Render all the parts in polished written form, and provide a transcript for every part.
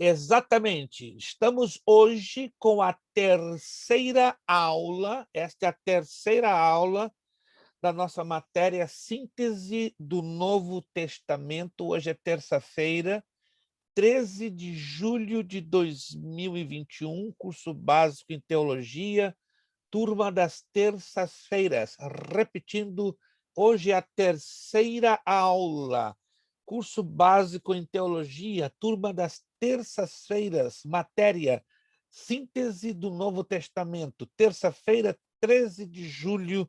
Exatamente. Estamos hoje com a terceira aula, esta é a terceira aula da nossa matéria Síntese do Novo Testamento. Hoje é terça-feira, 13 de julho de 2021, curso básico em teologia, turma das terças-feiras. Repetindo, hoje é a terceira aula, curso básico em teologia, turma das terças-feiras, matéria Síntese do Novo Testamento, terça-feira, 13 de julho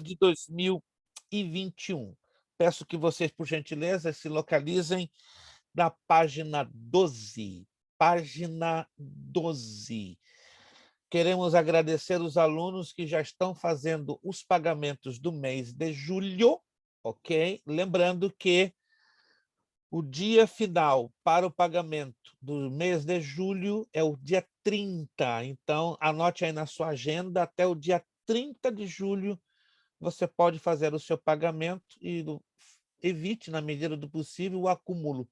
de 2021. Peço que vocês, por gentileza, se localizem na página 12. Página 12. Queremos agradecer os alunos que já estão fazendo os pagamentos do mês de julho, ok? Lembrando que o dia final para o pagamento do mês de julho é o dia 30. Então, anote aí na sua agenda, até o dia 30 de julho você pode fazer o seu pagamento e evite, na medida do possível, o acúmulo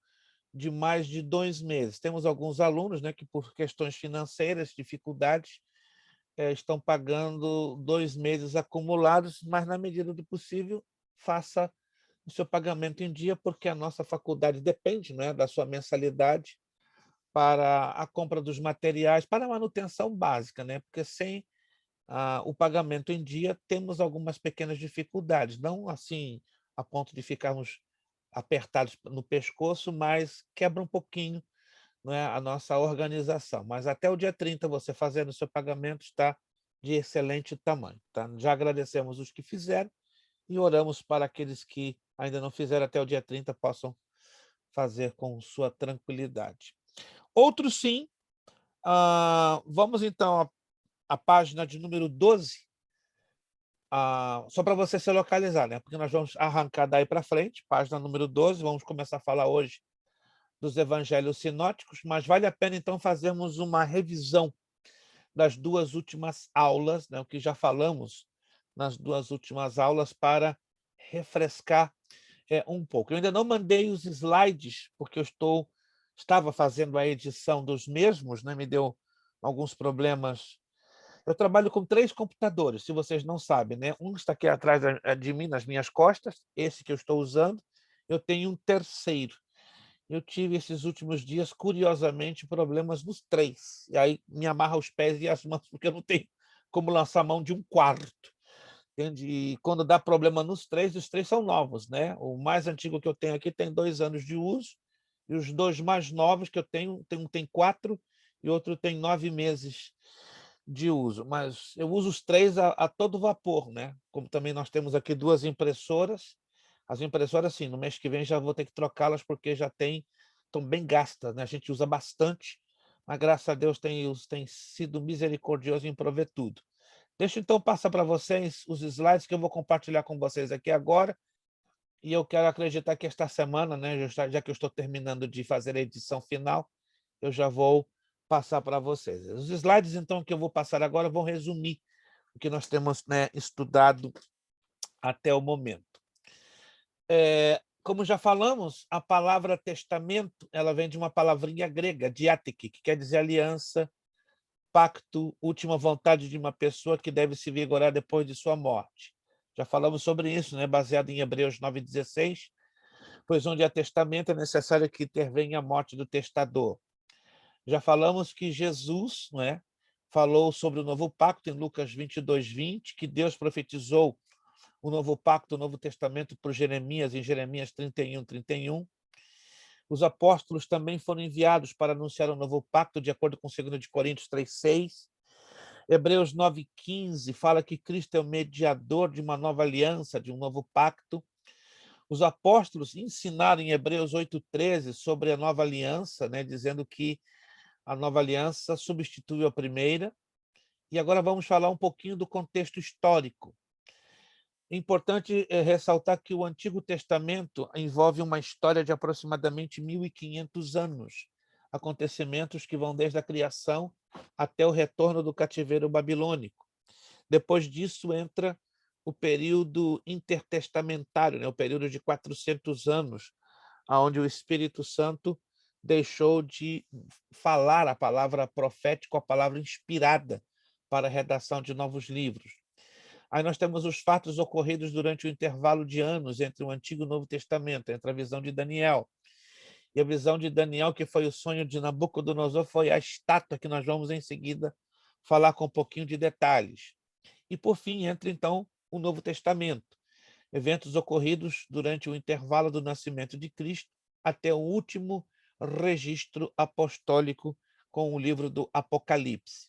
de mais de 2 meses. Temos alguns alunos, né, que por questões financeiras, dificuldades, estão pagando 2 meses acumulados, mas na medida do possível, faça o seu pagamento em dia, porque a nossa faculdade depende, né, da sua mensalidade para a compra dos materiais, para a manutenção básica, né? Porque sem o pagamento em dia, temos algumas pequenas dificuldades, não assim a ponto de ficarmos apertados no pescoço, mas quebra um pouquinho, não é, a nossa organização. Mas até o dia 30, você fazendo o seu pagamento, está de excelente tamanho. Tá? Já agradecemos os que fizeram e oramos para aqueles que ainda não fizeram até o dia 30 possam fazer com sua tranquilidade. Outro sim, vamos então à página de número 12, só para você se localizar, né? Porque nós vamos arrancar daí para frente, página número 12, vamos começar a falar hoje dos evangelhos sinóticos, mas vale a pena então fazermos uma revisão das duas últimas aulas, né? O que já falamos nas duas últimas aulas, para refrescar um pouco. Eu ainda não mandei os slides, porque estava fazendo a edição dos mesmos, né? Me deu alguns problemas. Eu trabalho com 3 computadores, se vocês não sabem, né? Um está aqui atrás de mim, nas minhas costas, esse que eu estou usando. Eu tenho um terceiro. Eu tive esses últimos dias, curiosamente, problemas nos 3. E aí me amarra os pés e as mãos, porque eu não tenho como lançar a mão de um quarto. Entende? E quando dá problema nos 3, os 3 são novos, né? O mais antigo que eu tenho aqui tem 2 anos de uso, e os 2 mais novos que eu tenho, um tem 4 e outro tem 9 meses de uso. Mas eu uso os 3 a todo vapor, né? Como também nós temos aqui 2 impressoras. As impressoras, sim, no mês que vem já vou ter que trocá-las porque estão bem gastas, né? A gente usa bastante, mas graças a Deus tem sido misericordioso em prover tudo. Deixa eu então passar para vocês os slides que eu vou compartilhar com vocês aqui agora. E eu quero acreditar que esta semana, né, já que eu estou terminando de fazer a edição final, eu já vou passar para vocês. Os slides, então, que eu vou passar agora vão resumir o que nós temos, né, estudado até o momento. Como já falamos, a palavra testamento, ela vem de uma palavrinha grega, diatheke, que quer dizer aliança, pacto, última vontade de uma pessoa que deve se vigorar depois de sua morte. Já falamos sobre isso, né? Baseado em Hebreus 9,16, pois onde há testamento é necessário que intervenha a morte do testador. Já falamos que Jesus, não é, falou sobre o novo pacto em Lucas 22:20, que Deus profetizou o novo pacto, o Novo Testamento por Jeremias, em Jeremias 31:31. Os apóstolos também foram enviados para anunciar o novo pacto, de acordo com 2 Coríntios 3:6. Hebreus 9:15 fala que Cristo é o mediador de uma nova aliança, de um novo pacto. Os apóstolos ensinaram em Hebreus 8:13 sobre a nova aliança, né, dizendo que a nova aliança substituiu a primeira. E agora vamos falar um pouquinho do contexto histórico. É importante ressaltar que o Antigo Testamento envolve uma história de aproximadamente 1.500 anos, acontecimentos que vão desde a criação até o retorno do cativeiro babilônico. Depois disso entra o período intertestamentário, né? O período de 400 anos, onde o Espírito Santo deixou de falar a palavra profética, a palavra inspirada para a redação de novos livros. Aí nós temos os fatos ocorridos durante o intervalo de anos entre o Antigo e o Novo Testamento, entre a visão de Daniel. E a visão de Daniel, que foi o sonho de Nabucodonosor, foi a estátua que nós vamos em seguida falar com um pouquinho de detalhes. E, por fim, entra, então, o Novo Testamento, eventos ocorridos durante o intervalo do nascimento de Cristo até o último registro apostólico com o livro do Apocalipse.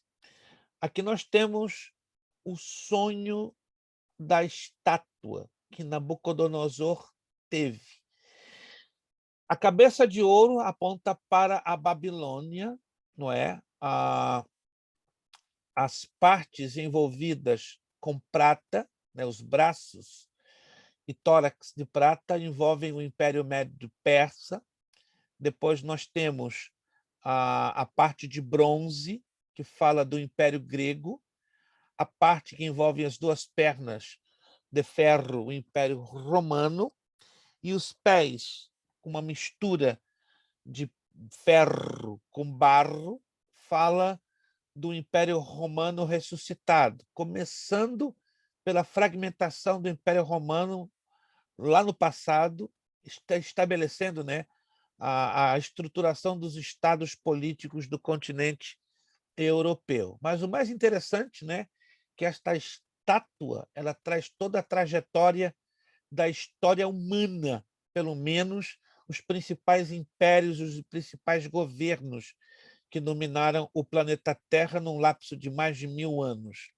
Aqui nós temos o sonho da estátua que Nabucodonosor teve. A cabeça de ouro aponta para a Babilônia, não é? As partes envolvidas com prata, né, os braços e tórax de prata envolvem o Império Médio Persa. Depois nós temos a parte de bronze, que fala do Império Grego, a parte que envolve as duas pernas de ferro, o Império Romano, e os pés, uma mistura de ferro com barro, fala do Império Romano ressuscitado, começando pela fragmentação do Império Romano lá no passado, estabelecendo, né, a estruturação dos estados políticos do continente europeu. Mas o mais interessante, né, que esta estátua ela traz toda a trajetória da história humana, pelo menos os principais impérios, os principais governos que dominaram o planeta Terra num lapso de mais de 1000 anos.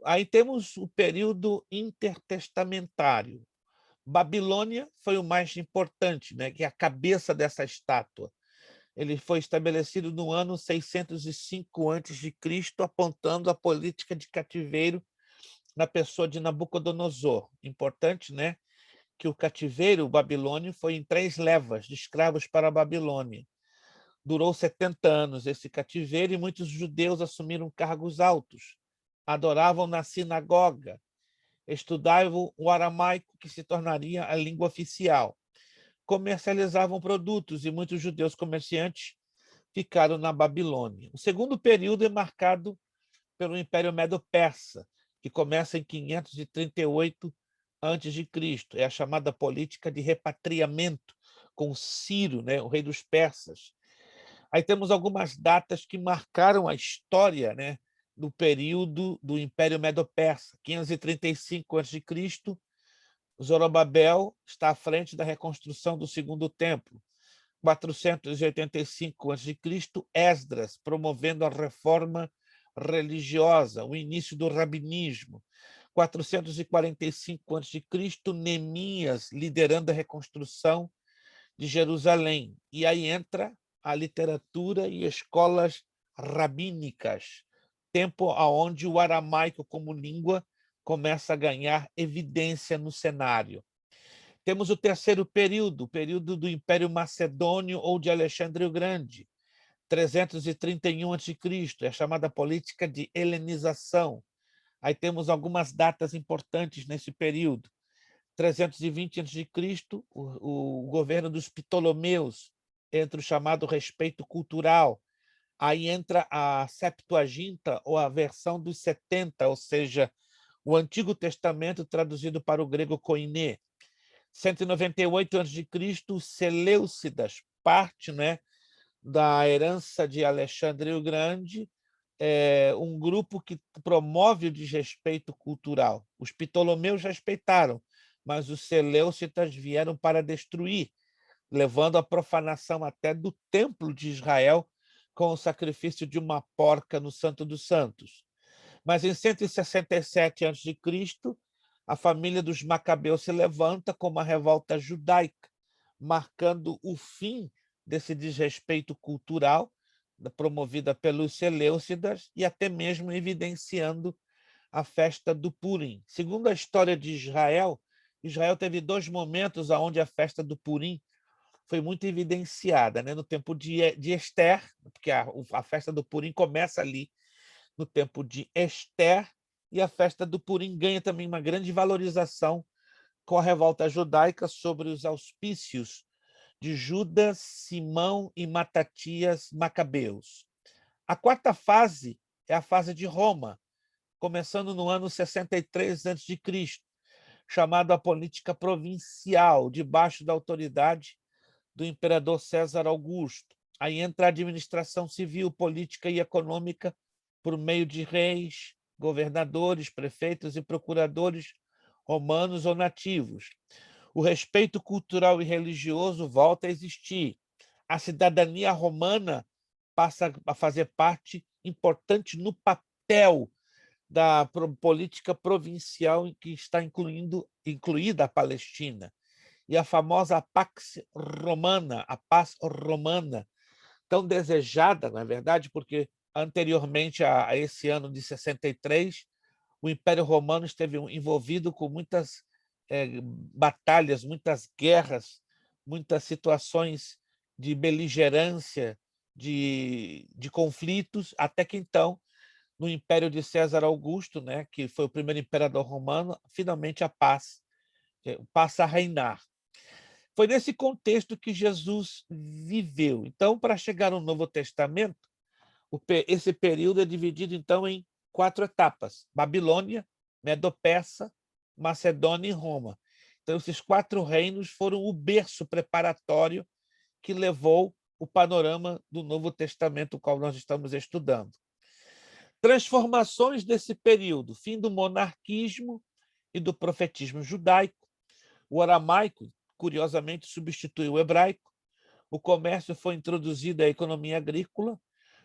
Aí temos o período intertestamentário. Babilônia foi o mais importante, né, que é a cabeça dessa estátua. Ele foi estabelecido no ano 605 a.C., apontando a política de cativeiro na pessoa de Nabucodonosor. Importante, né, que o cativeiro babilônio foi em 3 levas de escravos para a Babilônia. Durou 70 anos esse cativeiro e muitos judeus assumiram cargos altos. Adoravam na sinagoga, estudavam o aramaico, que se tornaria a língua oficial. Comercializavam produtos e muitos judeus comerciantes ficaram na Babilônia. O segundo período é marcado pelo Império Medo-Persa, que começa em 538 a.C. É a chamada política de repatriamento com Ciro, né, o rei dos persas. Aí temos algumas datas que marcaram a história, né, do período do Império Medo-Persa. 535 a.C., Zorobabel está à frente da reconstrução do segundo templo. 485 a.C., Esdras, promovendo a reforma religiosa, o início do rabinismo. 445 a.C., Neemias, liderando a reconstrução de Jerusalém. E aí entra a literatura e escolas rabínicas, tempo onde o aramaico como língua começa a ganhar evidência no cenário. Temos o terceiro período, o período do Império Macedônio ou de Alexandre o Grande, 331 a.C., é a chamada política de helenização. Aí temos algumas datas importantes nesse período. 320 a.C., o governo dos Ptolomeus, entre o chamado respeito cultural. Aí entra a Septuaginta, ou a versão dos 70, ou seja, o Antigo Testamento traduzido para o grego koiné. 198 a.C., Seleucidas, parte, né, da herança de Alexandre o Grande, um grupo que promove o desrespeito cultural. Os Ptolomeus respeitaram, mas os Seleucidas vieram para destruir, levando à profanação até do Templo de Israel com o sacrifício de uma porca no Santo dos Santos. Mas em 167 a.C., a família dos Macabeus se levanta com uma revolta judaica, marcando o fim desse desrespeito cultural promovida pelos Seleucidas e até mesmo evidenciando a festa do Purim. Segundo a história de Israel, Israel teve 2 momentos onde a festa do Purim foi muito evidenciada, né? No tempo de Ester, porque a festa do Purim começa ali no tempo de Ester, e a festa do Purim ganha também uma grande valorização com a revolta judaica sobre os auspícios de Judas, Simão e Matatias Macabeus. A quarta fase é a fase de Roma, começando no ano 63 a.C., chamada a política provincial, debaixo da autoridade do imperador César Augusto. Aí entra a administração civil, política e econômica por meio de reis, governadores, prefeitos e procuradores romanos ou nativos. O respeito cultural e religioso volta a existir. A cidadania romana passa a fazer parte importante no papel da política provincial em que está incluída a Palestina. E a famosa Pax Romana, a paz romana, tão desejada, na verdade, porque anteriormente a esse ano de 63, o Império Romano esteve envolvido com muitas batalhas, muitas guerras, muitas situações de beligerância, de conflitos, até que então, no Império de César Augusto, né, que foi o primeiro imperador romano, finalmente a paz passa a reinar. Foi nesse contexto que Jesus viveu. Então, para chegar no Novo Testamento, esse período é dividido, então, em 4 etapas: Babilônia, Medo-Persa, Macedônia e Roma. Então, esses 4 reinos foram o berço preparatório que levou o panorama do Novo Testamento, o qual nós estamos estudando. Transformações desse período: fim do monarquismo e do profetismo judaico. O aramaico, curiosamente, substituiu o hebraico. O comércio foi introduzido à economia agrícola.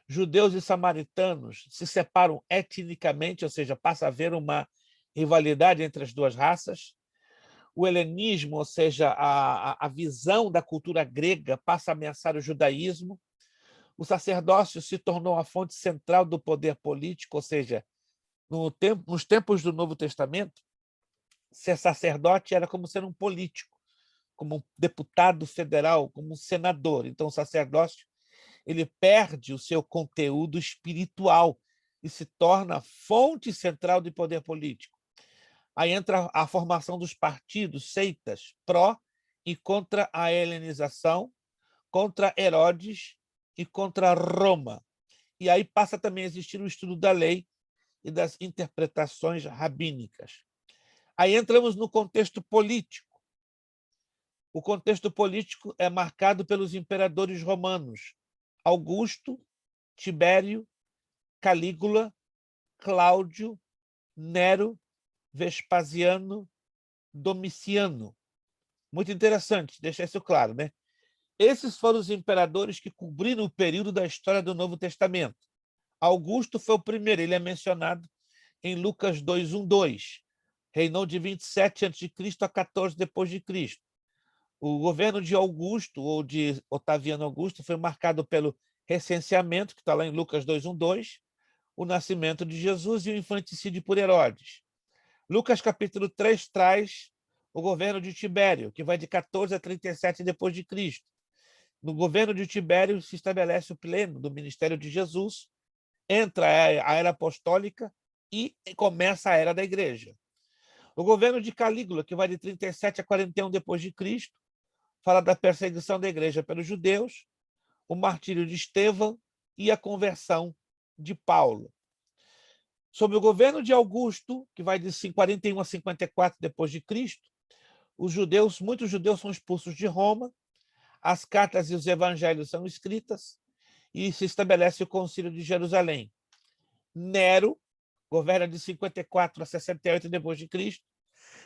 Judeus e samaritanos se separam etnicamente, ou seja, passa a haver uma rivalidade entre as duas raças. O helenismo, ou seja, a visão da cultura grega, passa a ameaçar o judaísmo. O sacerdócio se tornou a fonte central do poder político, ou seja, nos tempos do Novo Testamento, ser sacerdote era como ser um político, como um deputado federal, como um senador. Então, o sacerdócio ele perde o seu conteúdo espiritual e se torna fonte central de poder político. Aí entra a formação dos partidos, seitas, pró e contra a helenização, contra Herodes e contra Roma. E aí passa também a existir o estudo da lei e das interpretações rabínicas. Aí entramos no contexto político. O contexto político é marcado pelos imperadores romanos: Augusto, Tibério, Calígula, Cláudio, Nero, Vespasiano, Domiciano. Muito interessante, deixar isso claro, né? Esses foram os imperadores que cobriram o período da história do Novo Testamento. Augusto foi o primeiro, ele é mencionado em Lucas 2:1-2. Reinou de 27 a.C. a 14 depois de Cristo. O governo de Augusto, ou de Otaviano Augusto, foi marcado pelo recenseamento, que está lá em Lucas 2:1-2, o nascimento de Jesus e o infanticídio por Herodes. Lucas capítulo 3 traz o governo de Tibério, que vai de 14 a 37 depois de Cristo. No governo de Tibério se estabelece o pleno do ministério de Jesus, entra a era apostólica e começa a era da igreja. O governo de Calígula, que vai de 37 a 41 depois de Cristo, fala da perseguição da igreja pelos judeus, o martírio de Estevão e a conversão de Paulo. Sob o governo de Augusto, que vai de 41 a 54 depois de Cristo, muitos judeus são expulsos de Roma, as cartas e os evangelhos são escritas e se estabelece o Concílio de Jerusalém. Nero governa de 54 a 68 depois de Cristo.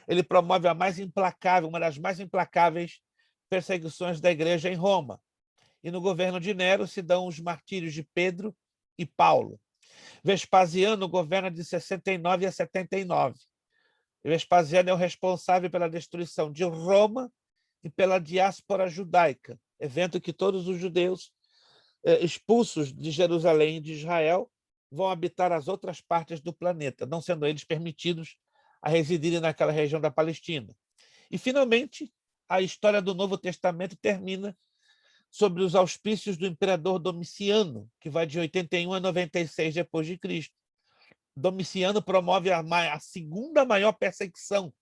Ele promove uma das mais implacáveis perseguições da igreja em Roma. E no governo de Nero se dão os martírios de Pedro e Paulo. Vespasiano governa de 69 a 79. Vespasiano é o responsável pela destruição de Roma e pela diáspora judaica, evento que todos os judeus expulsos de Jerusalém e de Israel vão habitar as outras partes do planeta, não sendo eles permitidos a residirem naquela região da Palestina. E, finalmente, a história do Novo Testamento termina sobre os auspícios do imperador Domiciano, que vai de 81 a 96 depois de Cristo. Domiciano promove a segunda maior perseguição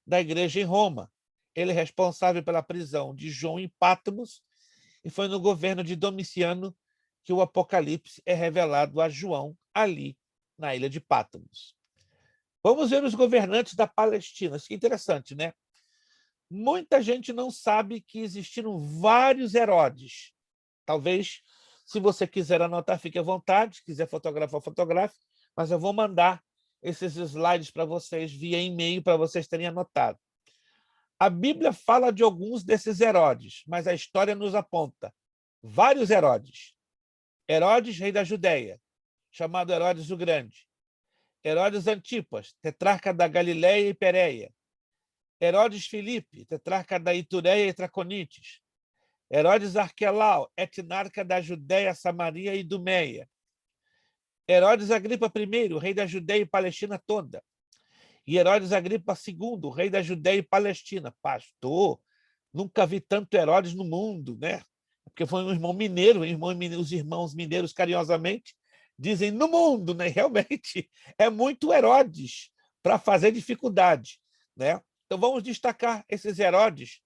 da igreja em Roma. Ele é responsável pela prisão de João em Patmos, e foi no governo de Domiciano que o Apocalipse é revelado a João, ali na ilha de Patmos. Vamos ver os governantes da Palestina. Isso que é interessante, né? Muita gente não sabe que existiram vários Herodes. Talvez, se você quiser anotar, fique à vontade. Se quiser fotografar, fotografe. Mas eu vou mandar esses slides para vocês via e-mail para vocês terem anotado. A Bíblia fala de alguns desses Herodes, mas a história nos aponta vários Herodes. Herodes, rei da Judéia, chamado Herodes o Grande. Herodes Antipas, tetrarca da Galiléia e Pérea. Herodes Filipe, tetrarca da Itureia e Traconites. Herodes Arquelau, etnarca da Judéia, Samaria e Idumeia. Herodes Agripa I, rei da Judéia e Palestina toda. E Herodes Agripa II, rei da Judéia e Palestina. Pastor, nunca vi tanto Herodes no mundo, né? Porque foi um irmão mineiro, os irmãos mineiros, carinhosamente, dizem no mundo, né? Realmente, é muito Herodes para fazer dificuldade, né? Então, vamos destacar esses Herodes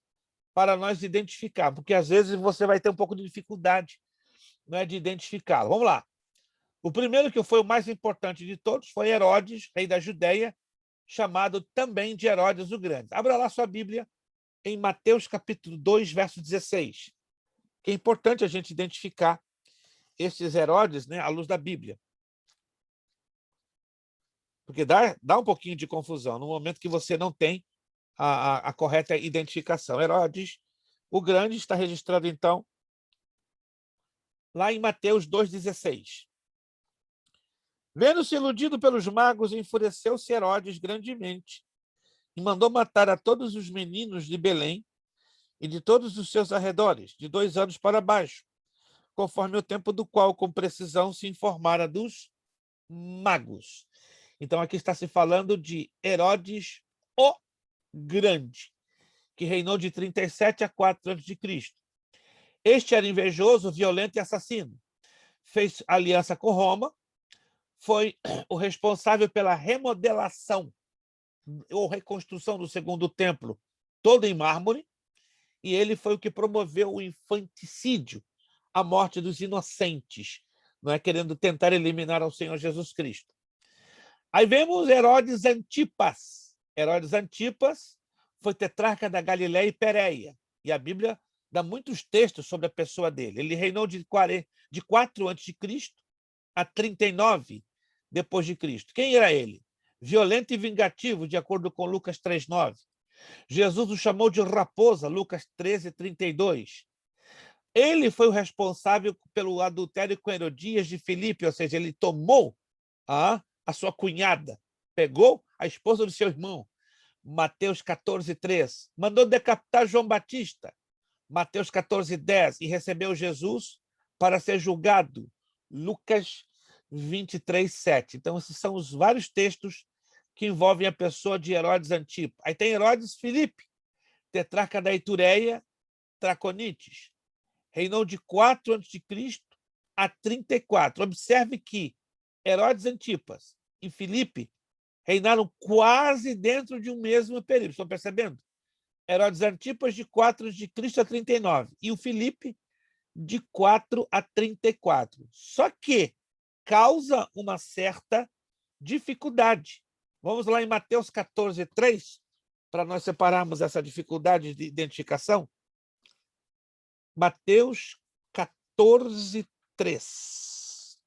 para nós identificar, porque às vezes você vai ter um pouco de dificuldade, não é, de identificá-lo. Vamos lá. O primeiro, que foi o mais importante de todos, foi Herodes, rei da Judéia, chamado também de Herodes o Grande. Abra lá sua Bíblia em Mateus capítulo 2, verso 16. Que é importante a gente identificar estes Herodes, né, à luz da Bíblia. Porque dá um pouquinho de confusão no momento que você não tem a correta identificação. Herodes o Grande está registrado, então, lá em Mateus 2,16. Vendo-se iludido pelos magos, enfureceu-se Herodes grandemente e mandou matar a todos os meninos de Belém e de todos os seus arredores, de 2 anos para baixo, conforme o tempo do qual, com precisão, se informara dos magos. Então, aqui está se falando de Herodes o Grande, que reinou de 37 a 4 a.C. Este era invejoso, violento e assassino. Fez aliança com Roma, foi o responsável pela remodelação ou reconstrução do segundo templo, todo em mármore, e ele foi o que promoveu o infanticídio, a morte dos inocentes, não é, querendo tentar eliminar ao Senhor Jesus Cristo. Aí vemos Herodes Antipas. Herodes Antipas foi tetrarca da Galiléia e Pérea, e a Bíblia dá muitos textos sobre a pessoa dele. Ele reinou de 4 a.C. a 39 depois de Cristo. Quem era ele? Violento e vingativo, de acordo com Lucas 3,9. Jesus o chamou de raposa, Lucas 13:32. Ele foi o responsável pelo adultério com Herodias de Filipe, ou seja, ele tomou a sua cunhada, pegou a esposa do seu irmão, Mateus 14:3. Mandou decapitar João Batista, Mateus 14:10, e recebeu Jesus para ser julgado, Lucas 23:7. Então, esses são os vários textos que envolvem a pessoa de Herodes Antipas. Aí tem Herodes Filipe, tetrarca da Itureia, Traconites. Reinou de 4 a.C. a 34. Observe que Herodes Antipas e Filipe reinaram quase dentro de um mesmo período. Estão percebendo? Herodes Antipas de 4 a.C. a 39 e o Filipe de 4 a 34. Só que causa uma certa dificuldade. Vamos lá em Mateus 14:3, para nós separarmos essa dificuldade de identificação. Mateus 14:3.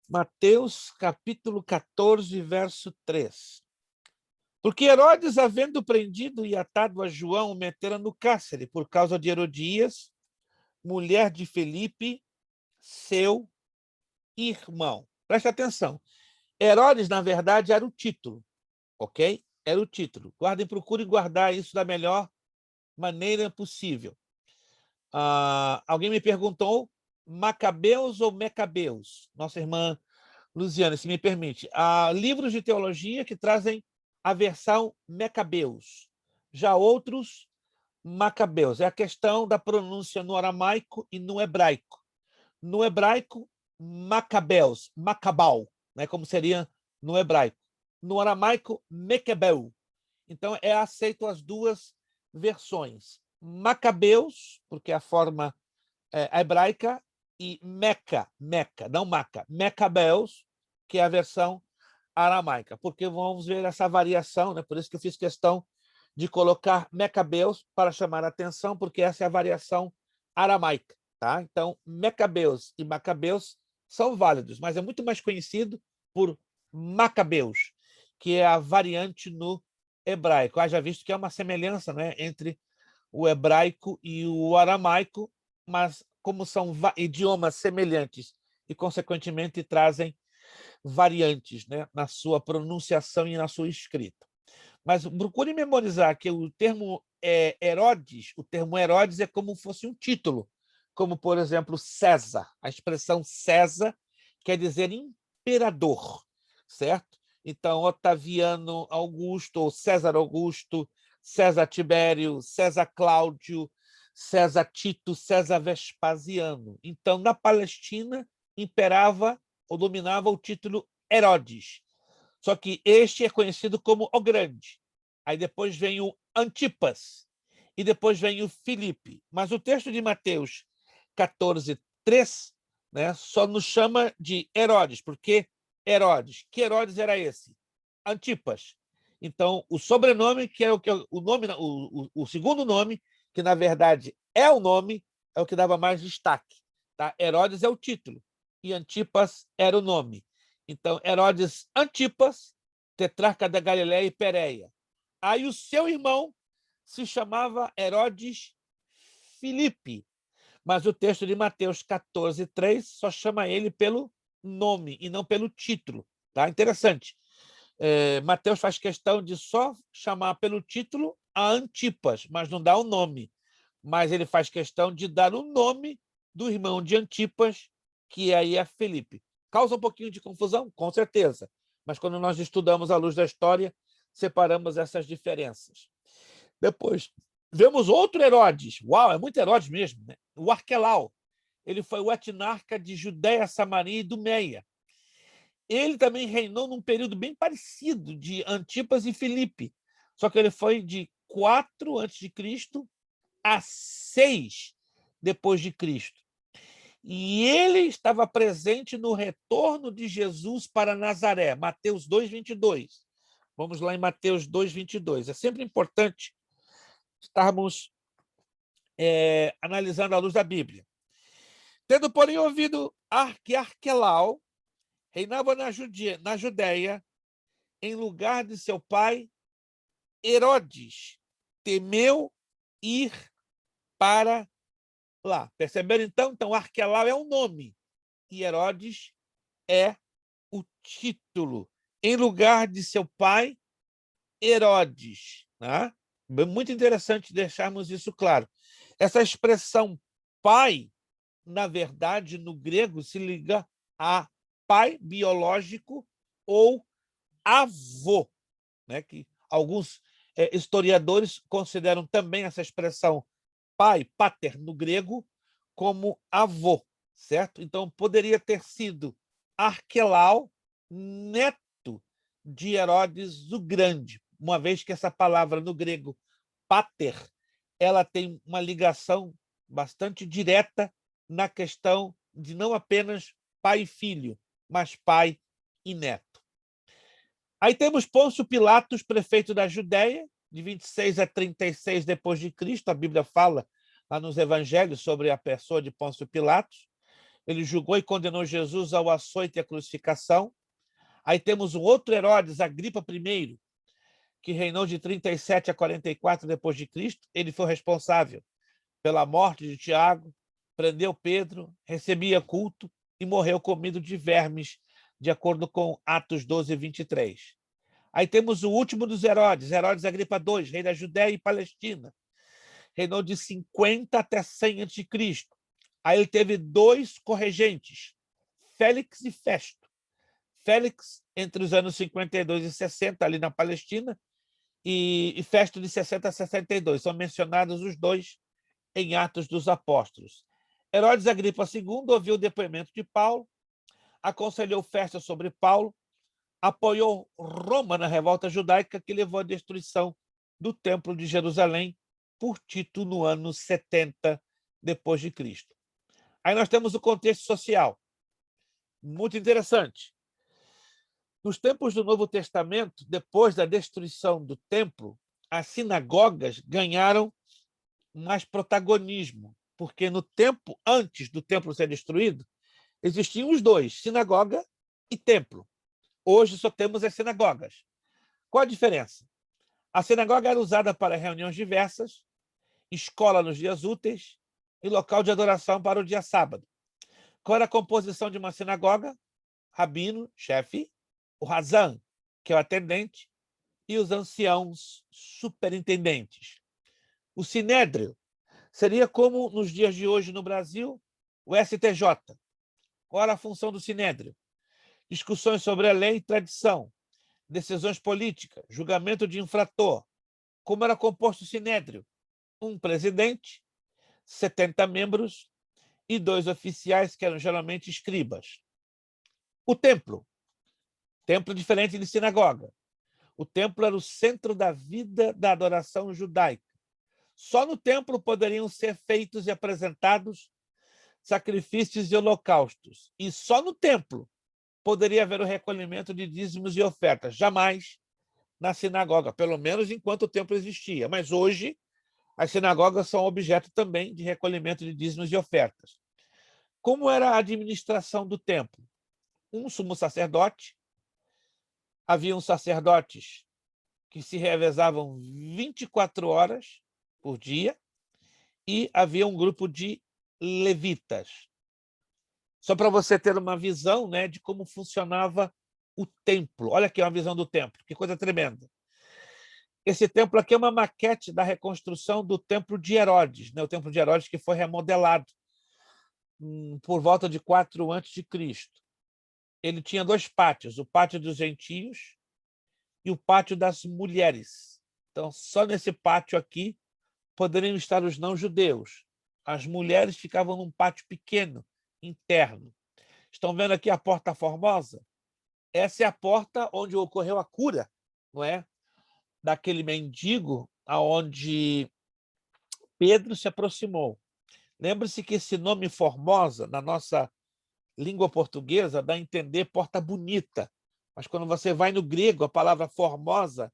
Mateus capítulo 14, verso 3. Porque Herodes, havendo prendido e atado a João, o metera no cárcere por causa de Herodias, mulher de Filipe, seu irmão. Preste atenção. Herodes, na verdade, era o título, ok? Era o título. Guardem, procurem guardar isso da melhor maneira possível. Alguém me perguntou Macabeus ou Mecabeus? Nossa irmã Luziana, se me permite. Há livros de teologia que trazem a versão Mecabeus. Já outros, Macabeus. É a questão da pronúncia no aramaico e no hebraico. No hebraico, Macabeus, Macabal, né, como seria no hebraico. No aramaico, Mequebeu. Então, é aceito as duas versões. Macabeus, porque é a forma hebraica, e Meca, não Maca, Mecabeus, que é a versão aramaica, porque vamos ver essa variação, né? Por isso que eu fiz questão de colocar Mecabeus para chamar a atenção, porque essa é a variação aramaica. Tá? Então, Mecabeus e Macabeus são válidos, mas é muito mais conhecido por Macabeus, que é a variante no hebraico. Haja visto que é uma semelhança, né, entre o hebraico e o aramaico, mas como são idiomas semelhantes e, consequentemente, trazem variantes, né, na sua pronunciação e na sua escrita. Mas procure memorizar que o termo Herodes, o termo Herodes é como se fosse um título, como, por exemplo, César. A expressão César quer dizer imperador, certo? Então, Otaviano Augusto, ou César Augusto, César Tibério, César Cláudio, César Tito, César Vespasiano. Então, na Palestina, imperava ou dominava o título Herodes. Só que este é conhecido como o Grande. Aí depois vem o Antipas e depois vem o Filipe. Mas o texto de Mateus 14:3, né, só nos chama de Herodes, porque Herodes. Que Herodes era esse? Antipas. Então, o sobrenome, que é o nome, o segundo nome, que na verdade é o nome, é o que dava mais destaque. Tá? Herodes é o título e Antipas era o nome. Então, Herodes Antipas, tetrarca da Galiléia e Pérea. Aí o seu irmão se chamava Herodes Filipe, mas o texto de Mateus 14:3 só chama ele pelo nome e não pelo título. Tá? Interessante. Mateus faz questão de só chamar pelo título a Antipas, mas não dá o nome. Mas ele faz questão de dar o nome do irmão de Antipas, que aí é Filipe. Causa um pouquinho de confusão? Com certeza. Mas quando nós estudamos à luz da história, separamos essas diferenças. Depois, vemos outro Herodes. Uau, é muito Herodes mesmo, né? O Arquelau. Ele foi o etnarca de Judéia, Samaria e Dumeia. Ele também reinou num período bem parecido de Antipas e Filipe, só que ele foi de 4 a.C. a 6 depois de Cristo. E ele estava presente no retorno de Jesus para Nazaré, Mateus 2:22. Vamos lá em Mateus 2:22. É sempre importante estarmos analisando à luz da Bíblia. Tendo, porém, ouvido que Arquelau reinava na Judéia, em lugar de seu pai Herodes, temeu ir para lá. Perceberam, então? Então, Arquelau é o nome e Herodes é o título. Em lugar de seu pai, Herodes. Né? Muito interessante deixarmos isso claro. Essa expressão pai, na verdade, no grego, se liga a pai biológico ou avô, né? Que alguns historiadores consideram também essa expressão pai, pater, no grego, como avô, certo? Então, poderia ter sido Arquelau, neto de Herodes o Grande, uma vez que essa palavra no grego, pater, ela tem uma ligação bastante direta na questão de não apenas pai e filho, mas pai e neto. Aí temos Pôncio Pilatos, prefeito da Judéia, de 26 a 36 depois de Cristo. A Bíblia fala lá nos evangelhos sobre a pessoa de Pôncio Pilatos. Ele julgou e condenou Jesus ao açoite e à crucificação. Aí temos o outro Herodes, Agripa I, que reinou de 37 a 44 depois de Cristo. Ele foi responsável pela morte de Tiago, prendeu Pedro, recebia culto e morreu comido de vermes, de acordo com Atos 12:23. Aí temos o último dos Herodes, Herodes Agripa II, rei da Judéia e Palestina. Reinou de 50 até 100 a.C. Aí ele teve 2 corregentes, Félix e Festo. Félix, entre os anos 52 e 60, ali na Palestina, e Festo, de 60 a 62. São mencionados os dois em Atos dos Apóstolos. Herodes Agripa II ouviu o depoimento de Paulo, aconselhou Festo sobre Paulo, apoiou Roma na revolta judaica que levou à destruição do Templo de Jerusalém por Tito no ano 70 depois de Cristo. Aí nós temos o contexto social, muito interessante. Nos tempos do Novo Testamento, depois da destruição do templo, as sinagogas ganharam mais protagonismo, porque no tempo antes do templo ser destruído, existiam os dois, sinagoga e templo. Hoje só temos as sinagogas. Qual a diferença? A sinagoga era usada para reuniões diversas, escola nos dias úteis e local de adoração para o dia sábado. Qual era a composição de uma sinagoga? Rabino, chefe, o razan, que é o atendente, e os anciãos, superintendentes. O sinédrio seria como nos dias de hoje no Brasil, o STJ. Qual era a função do sinédrio? Discussões sobre a lei e tradição, decisões políticas, julgamento de infrator. Como era composto o sinédrio? Um presidente, 70 membros e 2 oficiais, que eram geralmente escribas. O templo diferente de sinagoga. O templo era o centro da vida da adoração judaica. Só no templo poderiam ser feitos e apresentados sacrifícios e holocaustos. E só no templo poderia haver o recolhimento de dízimos e ofertas. Jamais na sinagoga, pelo menos enquanto o templo existia. Mas hoje, as sinagogas são objeto também de recolhimento de dízimos e ofertas. Como era a administração do templo? Um sumo sacerdote, haviam sacerdotes que se revezavam 24 horas por dia e havia um grupo de levitas. Só para você ter uma visão, né, de como funcionava o templo. Olha aqui uma visão do templo, que coisa tremenda. Esse templo aqui é uma maquete da reconstrução do templo de Herodes, né, o templo de Herodes que foi remodelado por volta de 4 a.C. Ele tinha 2 pátios, o pátio dos gentios e o pátio das mulheres. Então, só nesse pátio aqui poderiam estar os não-judeus. As mulheres ficavam num pátio pequeno, interno. Estão vendo aqui a Porta Formosa? Essa é a porta onde ocorreu a cura, não é? Daquele mendigo aonde Pedro se aproximou. Lembre-se que esse nome Formosa, na nossa língua portuguesa, dá a entender porta bonita. Mas quando você vai no grego, a palavra Formosa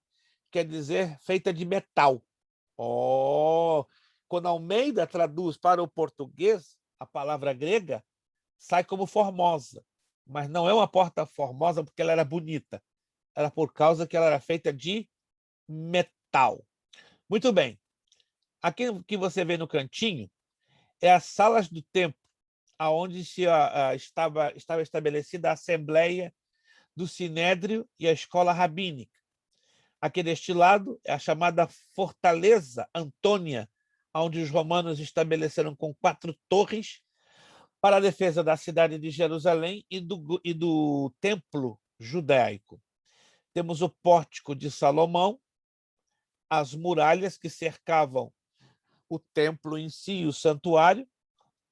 quer dizer feita de metal. Quando Almeida traduz para o português, a palavra grega sai como Formosa. Mas não é uma porta formosa porque ela era bonita. Era por causa que ela era feita de metal. Muito bem. Aqui que você vê no cantinho é as salas do templo, onde estava estabelecida a Assembleia do Sinédrio e a Escola Rabínica. Aqui deste lado é a chamada Fortaleza Antônia, onde os romanos estabeleceram com 4 torres para a defesa da cidade de Jerusalém e do templo judaico. Temos o pórtico de Salomão, as muralhas que cercavam o templo em si, o santuário,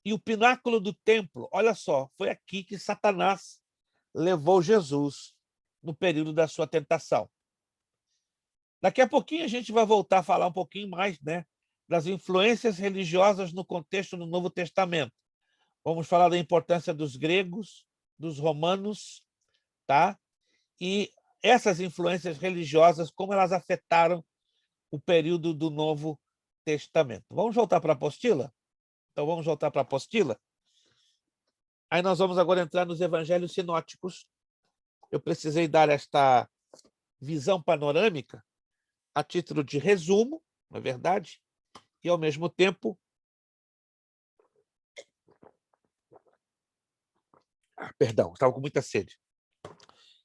e o pináculo do templo. Olha só, foi aqui que Satanás levou Jesus no período da sua tentação. Daqui a pouquinho a gente vai voltar a falar um pouquinho mais, né, das influências religiosas no contexto do Novo Testamento. Vamos falar da importância dos gregos, dos romanos, tá? E essas influências religiosas, como elas afetaram o período do Novo Testamento. Vamos voltar para a apostila? Então, vamos voltar para a apostila? Aí nós vamos agora entrar nos evangelhos sinóticos. Eu precisei dar esta visão panorâmica a título de resumo, não é verdade? E, ao mesmo tempo, perdão, estava com muita sede.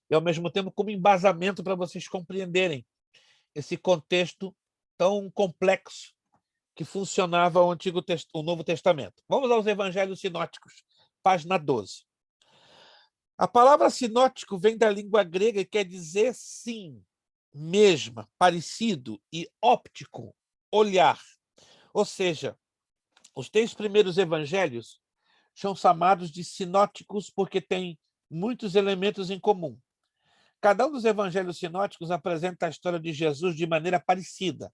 E, ao mesmo tempo, como embasamento para vocês compreenderem esse contexto tão complexo que funcionava o Novo Testamento. Vamos aos evangelhos sinóticos, página 12. A palavra sinótico vem da língua grega e quer dizer sim, mesma, parecido, e óptico, olhar. Ou seja, os 3 primeiros evangelhos são chamados de sinóticos porque têm muitos elementos em comum. Cada um dos evangelhos sinóticos apresenta a história de Jesus de maneira parecida.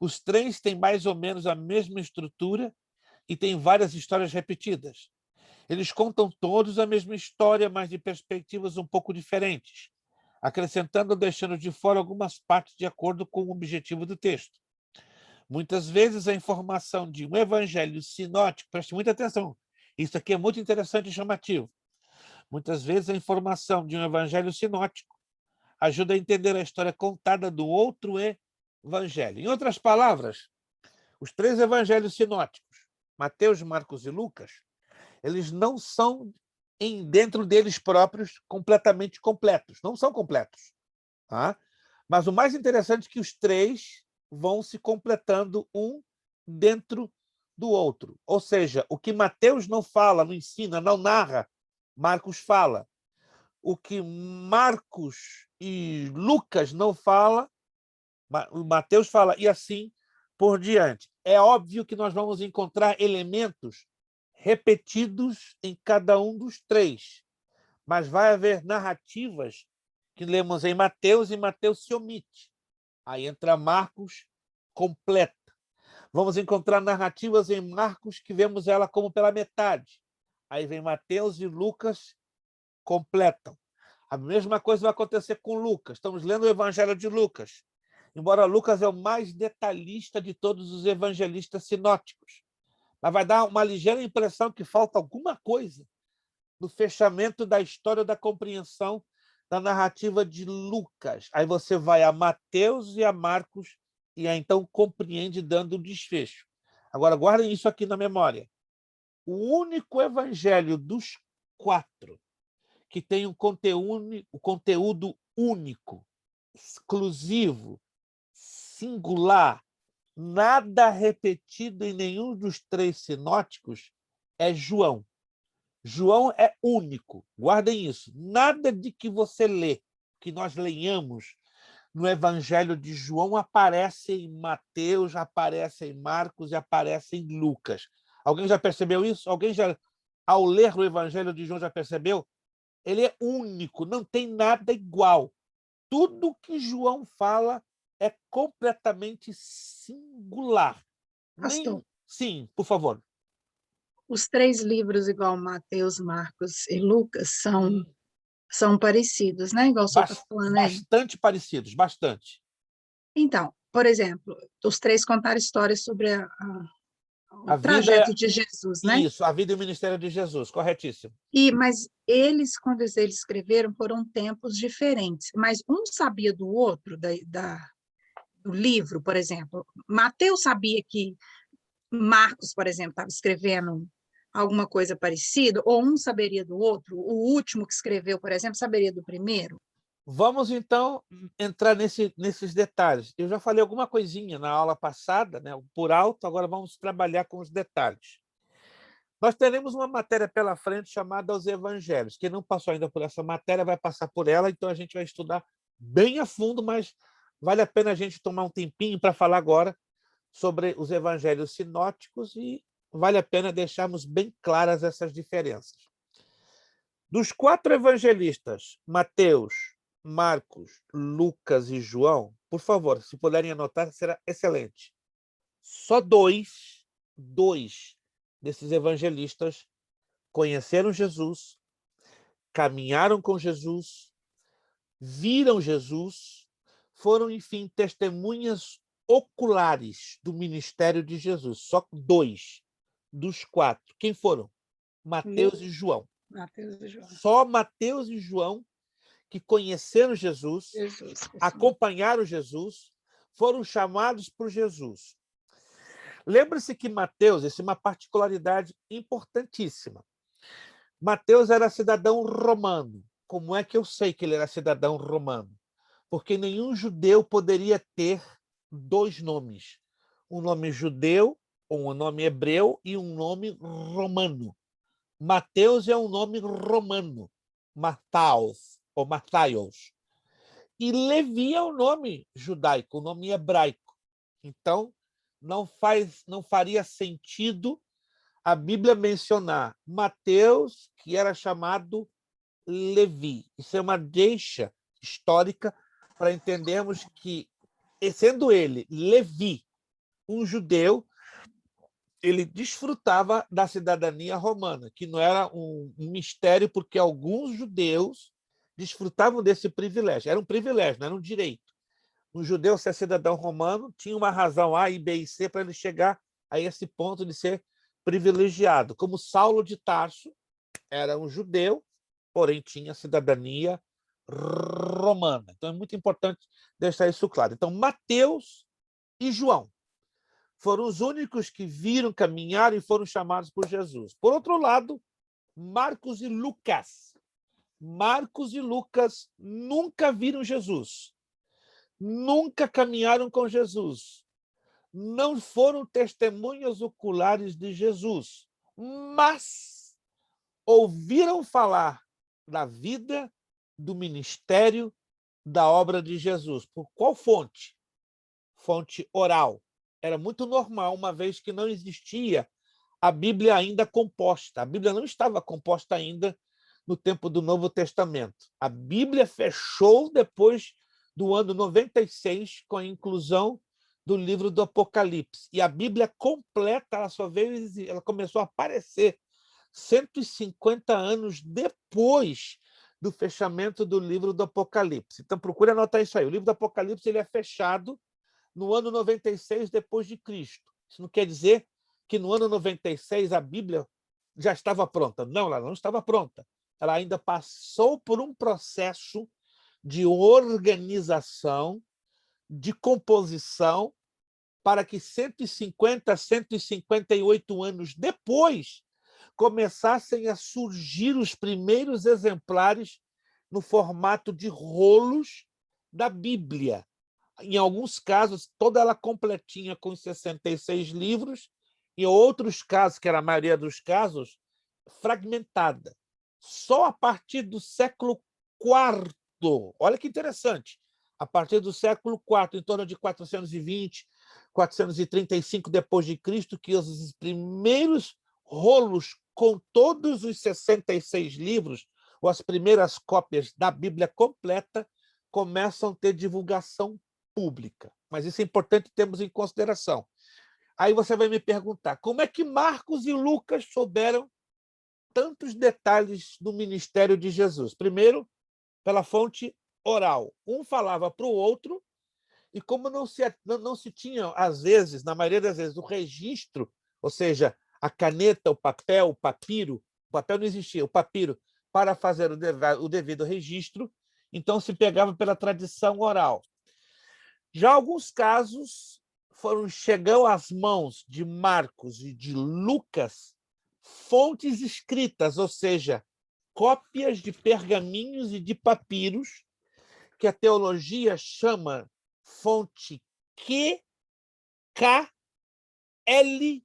Os três têm mais ou menos a mesma estrutura e têm várias histórias repetidas. Eles contam todos a mesma história, mas de perspectivas um pouco diferentes, acrescentando ou deixando de fora algumas partes de acordo com o objetivo do texto. Muitas vezes a informação de um evangelho sinótico, preste muita atenção, isso aqui é muito interessante e chamativo. Muitas vezes a informação de um evangelho sinótico ajuda a entender a história contada do outro evangelho. Em outras palavras, os três evangelhos sinóticos, Mateus, Marcos e Lucas, eles não são, dentro deles próprios, completamente completos. Não são completos. Tá? Mas o mais interessante é que os três vão se completando um dentro do outro. Ou seja, o que Mateus não fala, não ensina, não narra, Marcos fala. O que Marcos e Lucas não fala, Mateus fala, e assim por diante. É óbvio que nós vamos encontrar elementos repetidos em cada um dos três, mas vai haver narrativas que lemos em Mateus e Mateus se omite. Aí entra Marcos, completa. Vamos encontrar narrativas em Marcos que vemos ela como pela metade. Aí vem Mateus e Lucas, completam. A mesma coisa vai acontecer com Lucas. Estamos lendo o Evangelho de Lucas. Embora Lucas é o mais detalhista de todos os evangelistas sinóticos. Mas vai dar uma ligeira impressão que falta alguma coisa no fechamento da história da compreensão da narrativa de Lucas. Aí você vai a Mateus e a Marcos e aí então compreende dando um desfecho. Agora, guardem isso aqui na memória. O único evangelho dos 4 que tem um conteúdo único, exclusivo, singular, nada repetido em nenhum dos 3 sinóticos, é João. João é único. Guardem isso. Nada de que você lê, que nós leiamos no Evangelho de João aparece em Mateus, aparece em Marcos e aparece em Lucas. Alguém já percebeu isso? Alguém já, ao ler o Evangelho de João, já percebeu? Ele é único, não tem nada igual. Tudo que João fala é completamente singular. Pastor, Sim, por favor. os 3 livros, igual Mateus, Marcos e Lucas, são parecidos, né? Igual o senhor está falando aí. Bastante parecidos, bastante. Então, por exemplo, os 3 contaram histórias sobre o A vida trajeto de Jesus, né? Isso, a vida e o ministério de Jesus, corretíssimo. Mas eles, quando eles escreveram, foram tempos diferentes. Mas um sabia do outro, do livro, por exemplo. Mateus sabia que Marcos, por exemplo, estava escrevendo alguma coisa parecida, ou um saberia do outro, o último que escreveu, por exemplo, saberia do primeiro? Vamos, então, entrar nesses detalhes. Eu já falei alguma coisinha na aula passada, né, por alto, agora vamos trabalhar com os detalhes. Nós teremos uma matéria pela frente chamada Os Evangelhos. Quem não passou ainda por essa matéria vai passar por ela, então a gente vai estudar bem a fundo, mas vale a pena a gente tomar um tempinho para falar agora sobre os evangelhos sinóticos e vale a pena deixarmos bem claras essas diferenças. Dos 4 evangelistas, Mateus, Marcos, Lucas e João, por favor, se puderem anotar, será excelente. Só dois desses evangelistas conheceram Jesus, caminharam com Jesus, viram Jesus, foram, enfim, testemunhas oculares do ministério de Jesus. Só 2 dos 4. Quem foram? Mateus e João. Mateus e João. Só Mateus e João que conheceram Jesus, acompanharam Jesus, foram chamados por Jesus. Lembre-se que Mateus, essa é uma particularidade importantíssima. Mateus era cidadão romano. Como é que eu sei que ele era cidadão romano? Porque nenhum judeu poderia ter 2 nomes. Um nome judeu, ou um nome hebreu, e um nome romano. Mateus é um nome romano. Mataus, ou Mataios. E Levi é um nome judaico, um nome hebraico. Então, não faria sentido a Bíblia mencionar Mateus, que era chamado Levi. Isso é uma deixa histórica para entendermos que, sendo ele Levi, um judeu, ele desfrutava da cidadania romana, que não era um mistério, porque alguns judeus desfrutavam desse privilégio. Era um privilégio, não era um direito. Um judeu ser cidadão romano tinha uma razão A, B e C para ele chegar a esse ponto de ser privilegiado. Como Saulo de Tarso era um judeu, porém tinha cidadania romana. Então é muito importante deixar isso claro. Então, Mateus e João foram os únicos que viram, caminhar e foram chamados por Jesus. Por outro lado, Marcos e Lucas. Marcos e Lucas nunca viram Jesus, nunca caminharam com Jesus, não foram testemunhas oculares de Jesus, mas ouviram falar da vida, do ministério, da obra de Jesus. Por qual fonte? Fonte oral. Era muito normal, uma vez que não existia a Bíblia ainda composta. A Bíblia não estava composta ainda no tempo do Novo Testamento. A Bíblia fechou depois do ano 96, com a inclusão do livro do Apocalipse. E a Bíblia completa, ela só veio, ela começou a aparecer 150 anos depois do fechamento do livro do Apocalipse. Então, procure anotar isso aí. O livro do Apocalipse ele é fechado no ano 96 depois de Cristo. Isso não quer dizer que no ano 96 a Bíblia já estava pronta. Não, ela não estava pronta. Ela ainda passou por um processo de organização, de composição, para que 150, 158 anos depois começassem a surgir os primeiros exemplares no formato de rolos da Bíblia. Em alguns casos, toda ela completinha com 66 livros, em outros casos, que era a maioria dos casos, fragmentada. Só a partir do século IV, olha que interessante, a partir do século IV, em torno de 420, 435 depois de Cristo, que os primeiros rolos com todos os 66 livros, ou as primeiras cópias da Bíblia completa, começam a ter divulgação pública. Mas isso é importante termos em consideração. Aí você vai me perguntar, como é que Marcos e Lucas souberam tantos detalhes do ministério de Jesus? Primeiro, pela fonte oral. Um falava para o outro, e como não se tinha, às vezes, na maioria das vezes, o registro, ou seja, a caneta, o papel não existia, o papiro, para fazer o devido registro, então se pegava pela tradição oral. Já alguns casos chegam às mãos de Marcos e de Lucas fontes escritas, ou seja, cópias de pergaminhos e de papiros, que a teologia chama fonte Q, K, L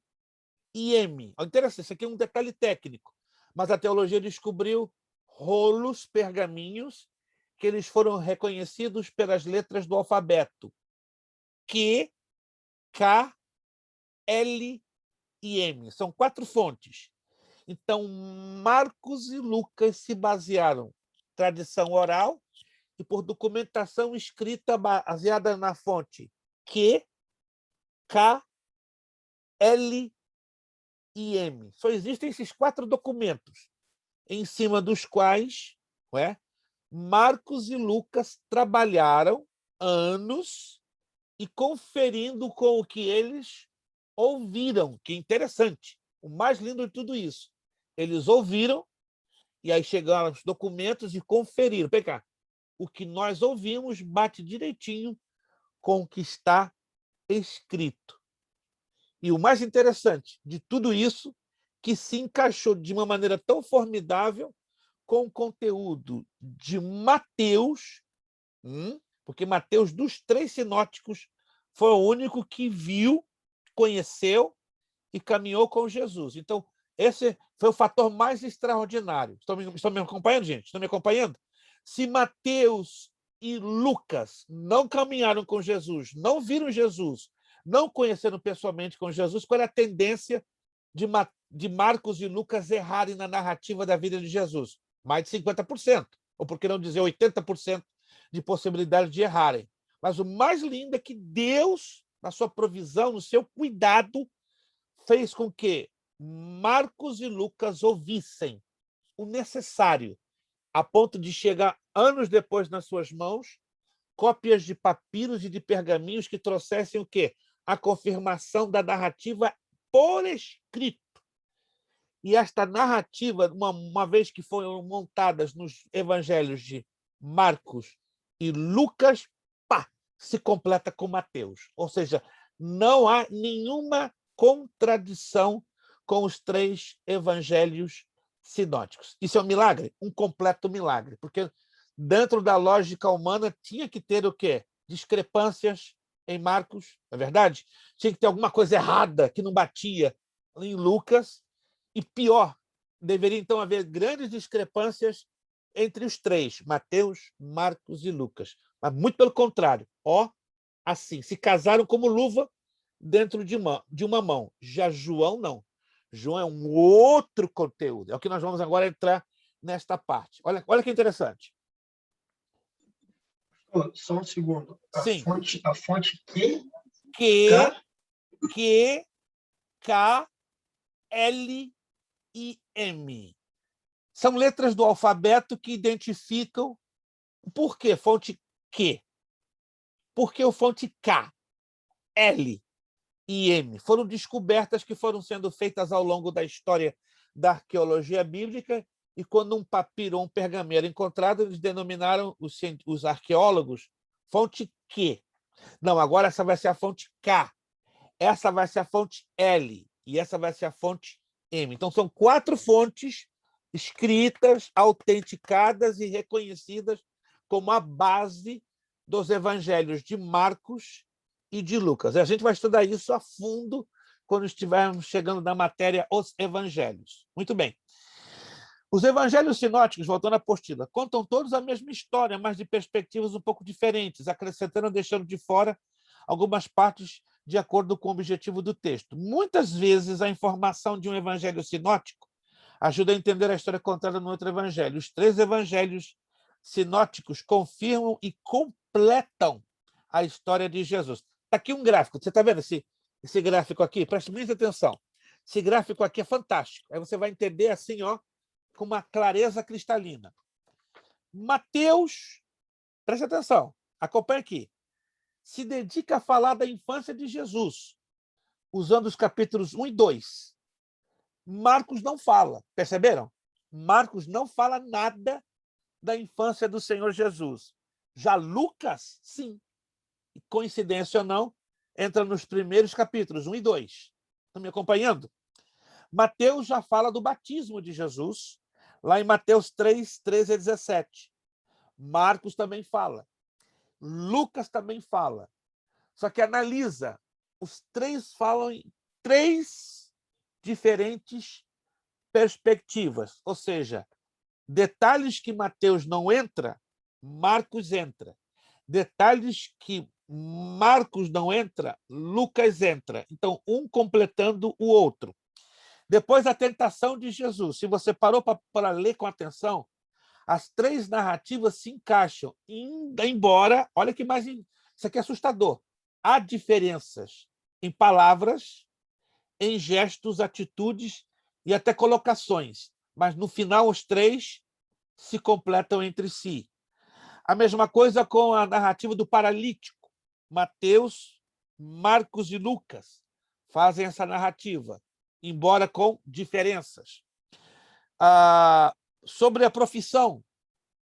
e M. Interessante, isso aqui é um detalhe técnico, mas a teologia descobriu rolos, pergaminhos, que eles foram reconhecidos pelas letras do alfabeto. Q, K, L e M. São 4 fontes. Então, Marcos e Lucas se basearam em tradição oral e por documentação escrita baseada na fonte Q, K, L e M. Só existem esses 4 documentos, em cima dos quais Marcos e Lucas trabalharam anos e conferindo com o que eles ouviram, que é interessante. O mais lindo de tudo isso, eles ouviram e aí chegaram os documentos e conferiram. Vem cá, o que nós ouvimos bate direitinho com o que está escrito. E o mais interessante de tudo isso, que se encaixou de uma maneira tão formidável com o conteúdo de Mateus, porque Mateus, dos 3 sinóticos, foi o único que viu, conheceu e caminhou com Jesus. Então, esse foi o fator mais extraordinário. Estão me acompanhando, gente? Estão me acompanhando? Se Mateus e Lucas não caminharam com Jesus, não viram Jesus, não conheceram pessoalmente com Jesus, qual é a tendência de Marcos e Lucas errarem na narrativa da vida de Jesus? Mais de 50%, ou por que não dizer 80% de possibilidade de errarem. Mas o mais lindo é que Deus, na sua provisão, no seu cuidado, fez com que Marcos e Lucas ouvissem o necessário, a ponto de chegar anos depois nas suas mãos, cópias de papiros e de pergaminhos que trouxessem o quê? A confirmação da narrativa por escrito. E esta narrativa, uma vez que foram montadas nos evangelhos de Marcos e Lucas, se completa com Mateus. Ou seja, não há nenhuma contradição com os 3 evangelhos sinóticos. Isso é um milagre? Um completo milagre, porque dentro da lógica humana tinha que ter o quê? Discrepâncias em Marcos, não é verdade? Tinha que ter alguma coisa errada que não batia em Lucas, e pior, deveria então haver grandes discrepâncias entre os 3, Mateus, Marcos e Lucas. Mas muito pelo contrário, assim, se casaram como luva dentro de uma mão. Já João não. João é um outro conteúdo. É o que nós vamos agora entrar nesta parte. Olha que interessante. Só um segundo. Sim. A fonte que? K, L e M. São letras do alfabeto que identificam por que fonte Q. Por que o fonte K, L e M? Foram descobertas que foram sendo feitas ao longo da história da arqueologia bíblica, e quando um papiro ou um pergaminho era encontrado, eles denominaram os arqueólogos fonte Q. Não, agora essa vai ser a fonte K, essa vai ser a fonte L e essa vai ser a fonte M. Então, são 4 fontes escritas, autenticadas e reconhecidas como a base dos evangelhos de Marcos e de Lucas. A gente vai estudar isso a fundo quando estivermos chegando na matéria Os Evangelhos. Muito bem. Os evangelhos sinóticos, voltando à apostila, contam todos a mesma história, mas de perspectivas um pouco diferentes, acrescentando, deixando de fora algumas partes de acordo com o objetivo do texto. Muitas vezes, a informação de um evangelho sinótico ajuda a entender a história contada no outro evangelho. Os 3 evangelhos sinóticos confirmam e completam a história de Jesus. Está aqui um gráfico. Você está vendo esse gráfico aqui? Preste muita atenção. Esse gráfico aqui é fantástico. Aí você vai entender assim, com uma clareza cristalina. Mateus, preste atenção, acompanhe aqui, se dedica a falar da infância de Jesus, usando os capítulos 1 e 2. Marcos não fala, perceberam? Marcos não fala nada da infância do Senhor Jesus. Já Lucas, sim. E, coincidência ou não, entra nos primeiros capítulos, 1 e 2. Estão me acompanhando? Mateus já fala do batismo de Jesus, lá em Mateus 3, 13 a 17. Marcos também fala. Lucas também fala. Só que analisa, os 3 falam em 3 diferentes perspectivas, ou seja, detalhes que Mateus não entra, Marcos entra. Detalhes que Marcos não entra, Lucas entra. Então, um completando o outro. Depois, a tentação de Jesus. Se você parou para ler com atenção, as 3 narrativas se encaixam, embora, olha que mais, isso aqui é assustador, há diferenças em palavras, em gestos, atitudes e até colocações, mas no final os 3 se completam entre si. A mesma coisa com a narrativa do paralítico. Mateus, Marcos e Lucas fazem essa narrativa, embora com diferenças. Sobre a profissão,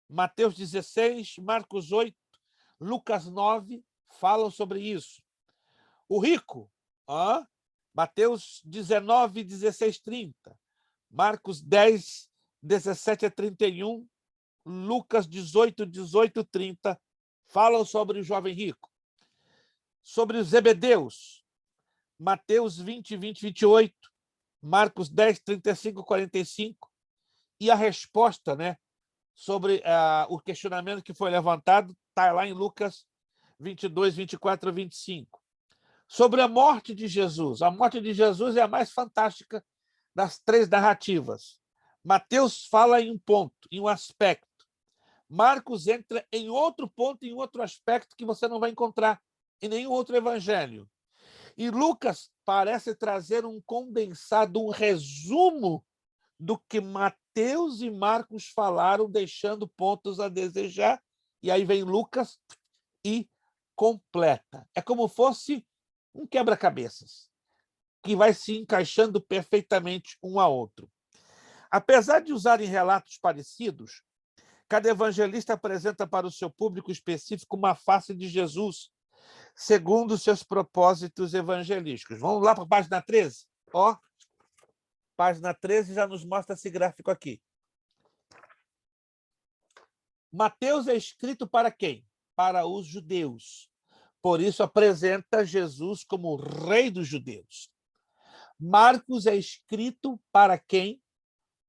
Mateus 16, Marcos 8, Lucas 9 falam sobre isso. O rico, Mateus 19, 16, 30, Marcos 10, 17 a 31, Lucas 18, 18, 30, falam sobre o jovem rico. Sobre os Zebedeus, Mateus 20, 20, 28, Marcos 10, 35, 45, e a resposta, sobre o questionamento que foi levantado está lá em Lucas 22, 24 a 25. Sobre a morte de Jesus. A morte de Jesus é a mais fantástica das 3 narrativas. Mateus fala em um ponto, em um aspecto. Marcos entra em outro ponto, em outro aspecto que você não vai encontrar em nenhum outro evangelho. E Lucas parece trazer um condensado, um resumo do que Mateus e Marcos falaram, deixando pontos a desejar. E aí vem Lucas e completa. É como fosse um quebra-cabeças, que vai se encaixando perfeitamente um ao outro. Apesar de usarem relatos parecidos, cada evangelista apresenta para o seu público específico uma face de Jesus, segundo seus propósitos evangelísticos. Vamos lá para a página 13? Ó, página 13 já nos mostra esse gráfico aqui. Mateus é escrito para quem? Para os judeus. Por isso apresenta Jesus como rei dos judeus. Marcos é escrito para quem?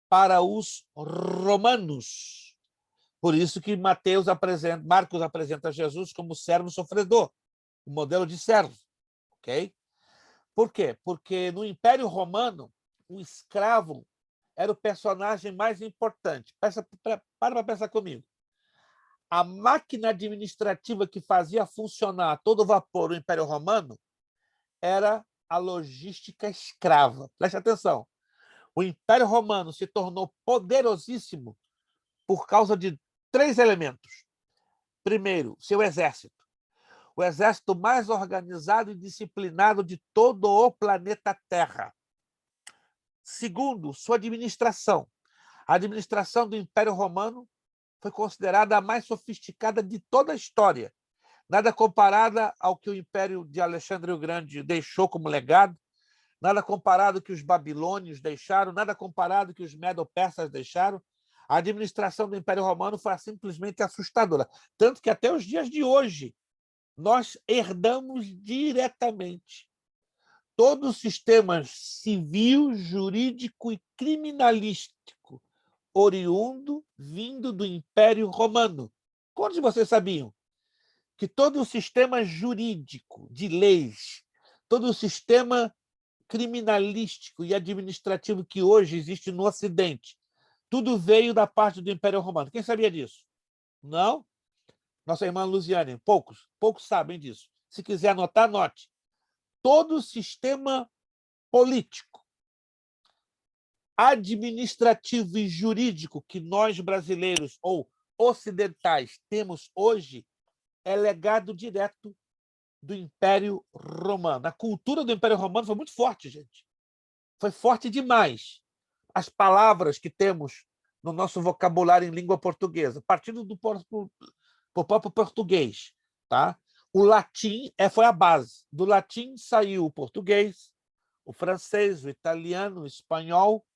Para os romanos. Por isso que Marcos apresenta Jesus como servo sofredor, o modelo de servo. Ok? Por quê? Porque no Império Romano, o escravo era o personagem mais importante. Para pensar comigo. A máquina administrativa que fazia funcionar a todo vapor o Império Romano era a logística escrava. Preste atenção. O Império Romano se tornou poderosíssimo por causa de 3 elementos. Primeiro, seu exército. O exército mais organizado e disciplinado de todo o planeta Terra. Segundo, sua administração. A administração do Império Romano foi considerada a mais sofisticada de toda a história. Nada comparada ao que o Império de Alexandre o Grande deixou como legado, nada comparado ao que os babilônios deixaram, nada comparado ao que os medo-persas deixaram. A administração do Império Romano foi simplesmente assustadora. Tanto que até os dias de hoje, nós herdamos diretamente todo o sistema civil, jurídico e criminalístico oriundo, vindo do Império Romano. Quantos de vocês sabiam que todo o sistema jurídico de leis, todo o sistema criminalístico e administrativo que hoje existe no Ocidente, tudo veio da parte do Império Romano? Quem sabia disso? Não? Nossa irmã Luziane, poucos sabem disso. Se quiser anotar, anote. Todo o sistema político, administrativo e jurídico que nós brasileiros ou ocidentais temos hoje é legado direto do Império Romano. A cultura do Império Romano foi muito forte, gente. Foi forte demais. As palavras que temos no nosso vocabulário em língua portuguesa, partindo do próprio português, tá? O latim foi a base. Do latim saiu o português, o francês, o italiano, o espanhol,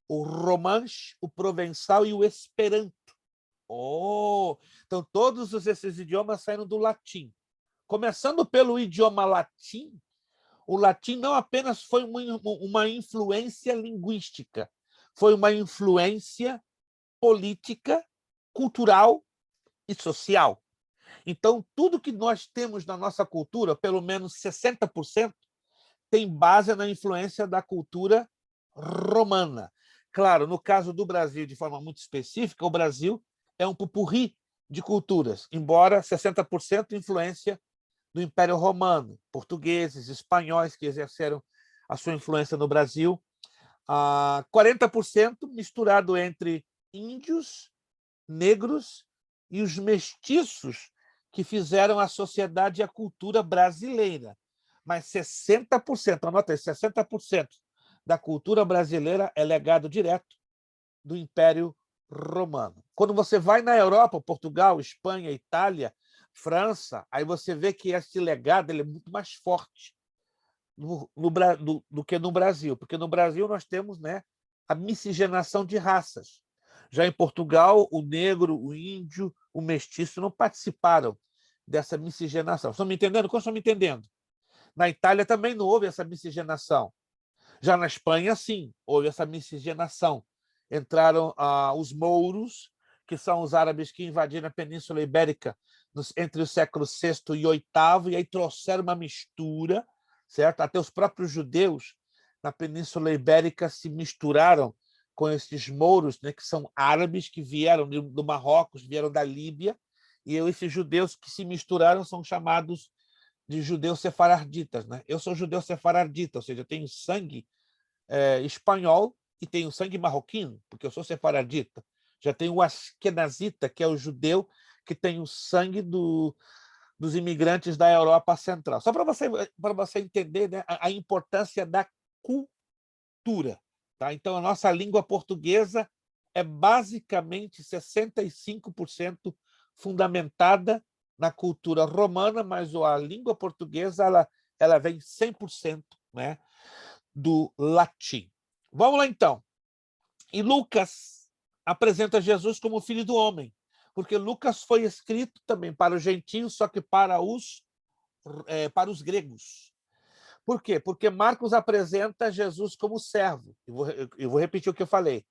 o romanche, o provençal e o esperanto. Então, todos esses idiomas saíram do latim. Começando pelo idioma latim, o latim não apenas foi uma influência linguística, foi uma influência política, cultural e social. Então, tudo que nós temos na nossa cultura, pelo menos 60%, tem base na influência da cultura romana. Claro, no caso do Brasil, de forma muito específica, o Brasil é um pupurri de culturas, embora 60% influência do Império Romano, portugueses, espanhóis que exerceram a sua influência no Brasil, 40% misturado entre índios, negros e os mestiços que fizeram a sociedade e a cultura brasileira. Mas 60%, anota aí, 60% da cultura brasileira é legado direto do Império Romano. Quando você vai na Europa, Portugal, Espanha, Itália, França, aí você vê que esse legado ele é muito mais forte do que no Brasil, porque no Brasil nós temos, né, a miscigenação de raças. Já em Portugal, o negro, o índio, o mestiço não participaram dessa miscigenação. Estão me entendendo? Como estão me entendendo? Na Itália também não houve essa miscigenação. Já na Espanha, sim, houve essa miscigenação. Entraram os mouros, que são os árabes que invadiram a Península Ibérica entre os séculos VI e VIII, e aí trouxeram uma mistura, certo? Até os próprios judeus na Península Ibérica se misturaram com esses mouros, né, que são árabes, que vieram do Marrocos, vieram da Líbia, e esses judeus que se misturaram são chamados de judeus sefarditas, né? Eu sou judeu sefardita, ou seja, eu tenho sangue espanhol e tenho sangue marroquino, porque eu sou sefardita. Já tenho o askenazita, que é o judeu que tem o sangue dos imigrantes da Europa Central. Só para você entender, né, a importância da cultura. Tá? Então, a nossa língua portuguesa é basicamente 65% fundamentada na cultura romana, mas a língua portuguesa ela vem 100%, né, do latim. Vamos lá, então. E Lucas apresenta Jesus como filho do homem, porque Lucas foi escrito também para os gentios, só que para os gregos. Por quê? Porque Marcos apresenta Jesus como servo. Eu vou repetir o que eu falei.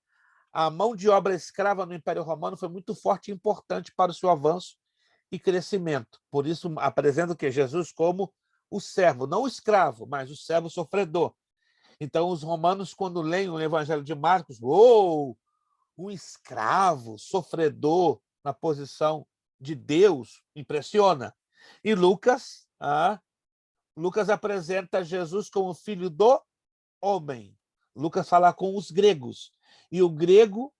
A mão de obra escrava no Império Romano foi muito forte e importante para o seu avanço e crescimento. Por isso, apresenta o quê? Jesus como o servo, não o escravo, mas o servo sofredor. Então, os romanos, quando leem o Evangelho de Marcos, um escravo, sofredor na posição de Deus, impressiona. E Lucas apresenta Jesus como filho do homem. Lucas fala com os gregos. E o grego,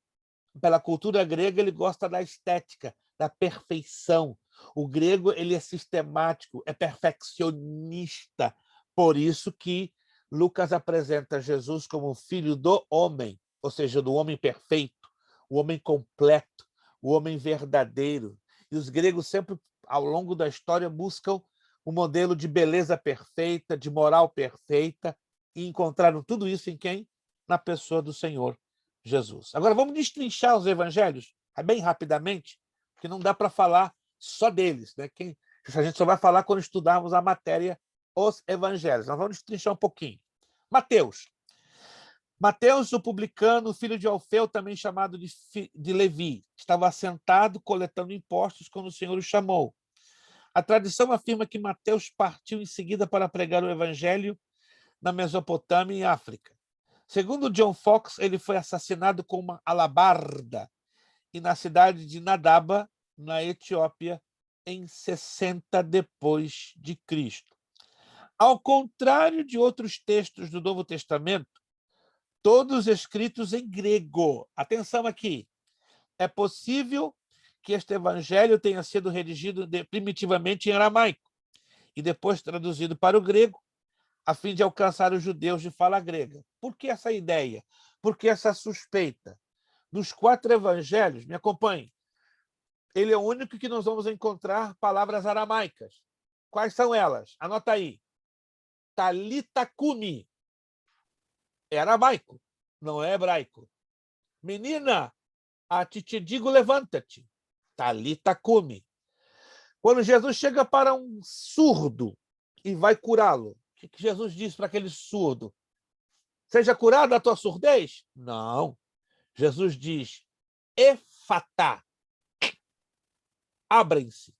pela cultura grega, ele gosta da estética, da perfeição. O grego ele é sistemático, é perfeccionista. Por isso que Lucas apresenta Jesus como filho do homem, ou seja, do homem perfeito, o homem completo, o homem verdadeiro. E os gregos sempre, ao longo da história, buscam um modelo de beleza perfeita, de moral perfeita, e encontraram tudo isso em quem? Na pessoa do Senhor Jesus. Agora vamos destrinchar os evangelhos bem rapidamente, porque não dá para falar só deles, né? A gente só vai falar quando estudarmos a matéria, os evangelhos. Nós vamos destrinchar um pouquinho. Mateus. Mateus, o publicano, filho de Alfeu, também chamado de Levi, estava assentado coletando impostos quando o Senhor o chamou. A tradição afirma que Mateus partiu em seguida para pregar o evangelho na Mesopotâmia e África. Segundo John Fox, ele foi assassinado com uma alabarda e na cidade de Nadaba, na Etiópia, em 60 depois de Cristo. Ao contrário de outros textos do Novo Testamento, todos escritos em grego. Atenção aqui. É possível que este evangelho tenha sido redigido primitivamente em aramaico e depois traduzido para o grego, a fim de alcançar os judeus de fala grega. Por que essa ideia? Por que essa suspeita? Nos 4 evangelhos, me acompanhem, ele é o único que nós vamos encontrar palavras aramaicas. Quais são elas? Anota aí. Talita cumi. É aramaico, não é hebraico. Menina, a ti te digo, levanta-te. Talita cumi. Quando Jesus chega para um surdo e vai curá-lo, o que Jesus diz para aquele surdo? Seja curado da tua surdez? Não. Jesus diz, efatá. Abrem-se.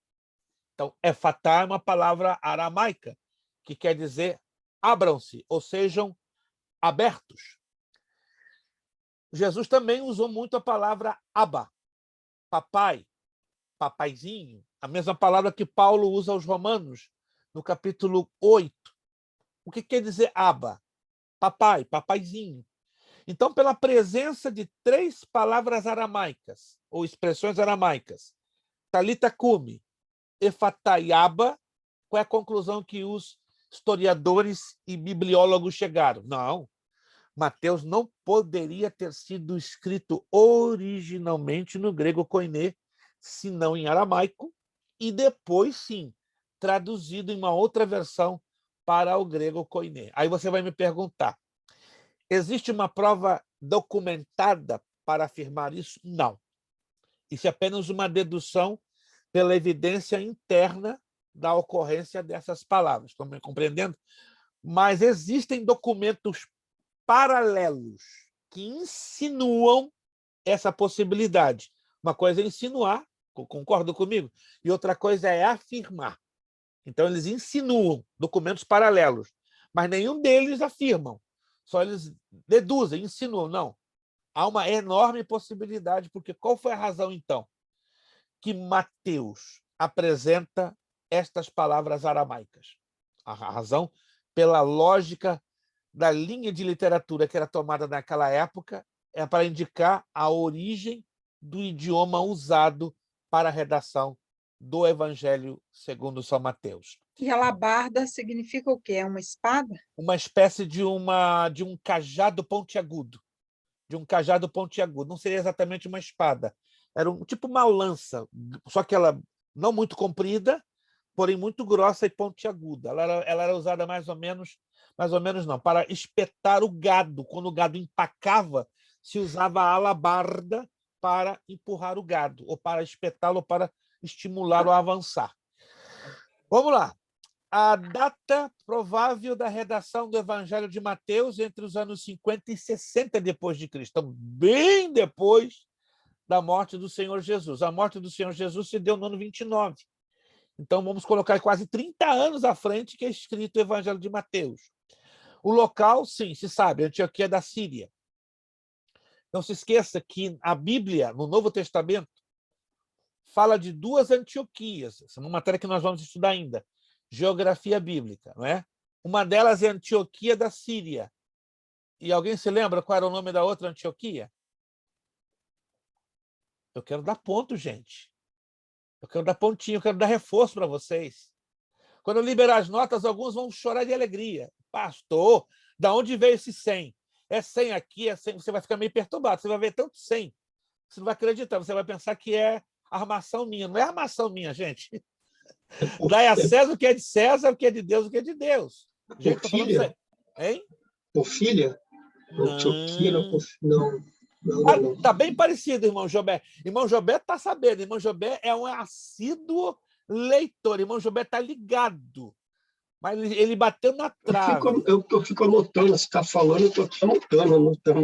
Então, efatá é uma palavra aramaica, que quer dizer abram-se, ou sejam abertos. Jesus também usou muito a palavra Abba, papai, papaizinho, a mesma palavra que Paulo usa aos Romanos, no capítulo 8. O que quer dizer Abba? Papai, papaizinho. Então, pela presença de 3 palavras aramaicas, ou expressões aramaicas, talita cumi, efatá e Abba, qual é a conclusão que os historiadores e bibliólogos chegaram? Não. Mateus não poderia ter sido escrito originalmente no grego koiné, senão em aramaico, e depois, sim, traduzido em uma outra versão para o grego koiné. Aí você vai me perguntar, existe uma prova documentada para afirmar isso? Não. Isso é apenas uma dedução pela evidência interna da ocorrência dessas palavras. Estão me compreendendo? Mas existem documentos paralelos que insinuam essa possibilidade. Uma coisa é insinuar, concorda comigo? E outra coisa é afirmar. Então, eles insinuam documentos paralelos, mas nenhum deles afirmam. Só eles deduzem, insinuam. Não. Há uma enorme possibilidade, porque qual foi a razão, então, que Mateus apresenta estas palavras aramaicas? A razão, pela lógica da linha de literatura que era tomada naquela época, é para indicar a origem do idioma usado para a redação do Evangelho segundo São Mateus. E alabarda significa o quê? É uma espada? Uma espécie de um cajado pontiagudo. De um cajado pontiagudo. Não seria exatamente uma espada. Era tipo uma lança, só que ela não muito comprida, porém muito grossa e pontiaguda. Ela era usada mais ou menos não, para espetar o gado. Quando o gado empacava, se usava a alabarda para empurrar o gado, ou para espetá-lo, ou para estimular o a avançar. Vamos lá. A data provável da redação do Evangelho de Mateus entre os anos 50 e 60 depois de Cristo. Então, bem depois da morte do Senhor Jesus. A morte do Senhor Jesus se deu no ano 29. Então, vamos colocar quase 30 anos à frente que é escrito o Evangelho de Mateus. O local, sim, se sabe, Antioquia da Síria. Não se esqueça que a Bíblia, no Novo Testamento, fala de duas Antioquias. Essa é uma matéria que nós vamos estudar ainda. Geografia bíblica, não é? Uma delas é Antioquia da Síria. E alguém se lembra qual era o nome da outra Antioquia? Eu quero dar ponto, gente. Eu quero dar pontinho, eu quero dar reforço para vocês. Quando eu liberar as notas, alguns vão chorar de alegria. Pastor, da onde veio esse 100? É 100 aqui, é 100. Você vai ficar meio perturbado. Você vai ver tanto 100. Você não vai acreditar. Você vai pensar que é armação minha. Não é armação minha, gente. Dai a César o que é de César, o que é de Deus, o que é de Deus. Gente, tô falando sério. Hein? Porfília? Antioquia, não. Tá bem parecido, irmão Jobé. Irmão Jobé tá sabendo. Irmão Jobé é um assíduo leitor. Irmão Jobé tá ligado. Mas ele bateu na trave. Eu fico anotando. Você está falando, eu estou aqui anotando.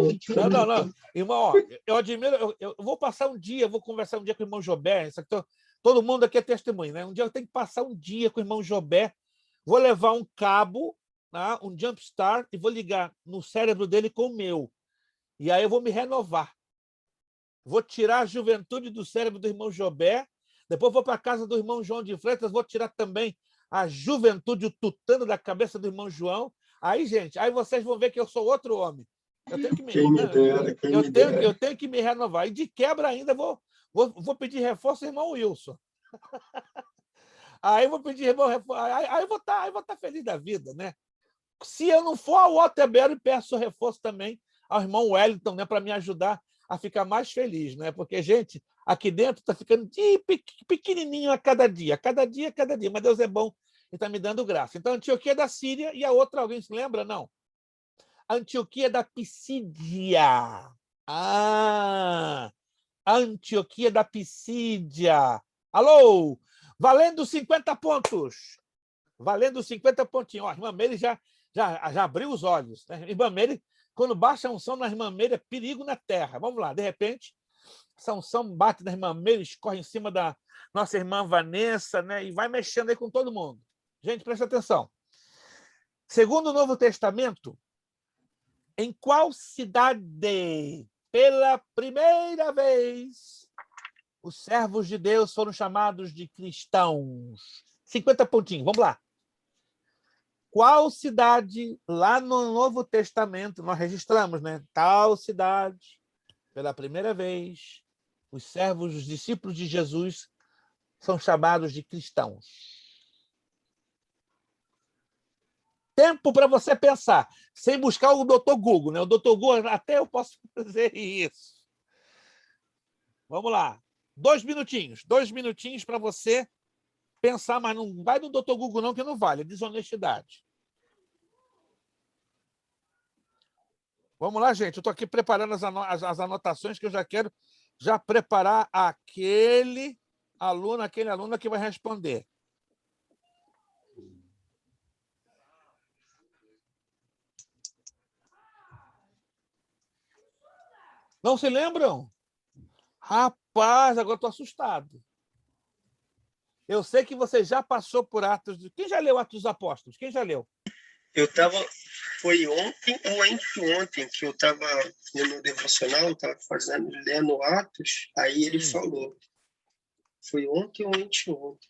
Não. Irmão, ó, eu admiro. Eu vou passar um dia, eu vou conversar um dia com o irmão Jobé. Isso aqui, todo mundo aqui é testemunho, né? Um dia eu tenho que passar um dia com o irmão Jobé. Vou levar um cabo, né, um jump start, e vou ligar no cérebro dele com o meu. E aí eu vou me renovar. Vou tirar a juventude do cérebro do irmão Jobé. Depois vou para a casa do irmão João de Freitas, vou tirar também a juventude, o tutano da cabeça do irmão João. Aí, gente, aí vocês vão ver que eu sou outro homem. Eu tenho que eu tenho que me renovar. E de quebra ainda vou pedir reforço ao irmão Wilson. Aí eu vou pedir reforço. Aí eu vou estar feliz da vida, né? Se eu não for ao Waterbury, peço reforço também ao irmão Wellington, né, para me ajudar a ficar mais feliz, né? Porque, gente, aqui dentro está ficando pequenininho a cada dia, mas Deus é bom e está me dando graça. Então, Antioquia da Síria e a outra, alguém se lembra? Não. Antioquia da Pisídia. Antioquia da Pisídia. Alô? Valendo 50 pontos. Valendo 50 pontinhos. Ó, a irmã Meire já abriu os olhos. Né? Irmã Meire, quando baixa a unção na irmã Meire, é perigo na terra. Vamos lá, de repente, essa unção bate na irmã Meire, escorre em cima da nossa irmã Vanessa, né? E vai mexendo aí com todo mundo. Gente, presta atenção. Segundo o Novo Testamento, em qual cidade, pela primeira vez, os servos de Deus foram chamados de cristãos? 50 pontinhos, vamos lá. Qual cidade, lá no Novo Testamento, nós registramos, né? Tal cidade, pela primeira vez, os servos, os discípulos de Jesus são chamados de cristãos. Tempo para você pensar, sem buscar o Dr. Google, né? O Dr. Google, até eu posso fazer isso. Vamos lá. 2 minutinhos para você pensar, mas não vai no Dr. Google não, que não vale, é desonestidade. Vamos lá, gente. Eu estou aqui preparando as anotações que eu já quero preparar aquele aluno que vai responder. Não se lembram? Rapaz, agora estou assustado. Eu sei que você já passou por Atos... Quem já leu Atos dos Apóstolos? Quem já leu? Eu estava Foi ontem ou anteontem que eu estava no meu devocional, estava lendo Atos, aí ele falou. Foi ontem ou anteontem.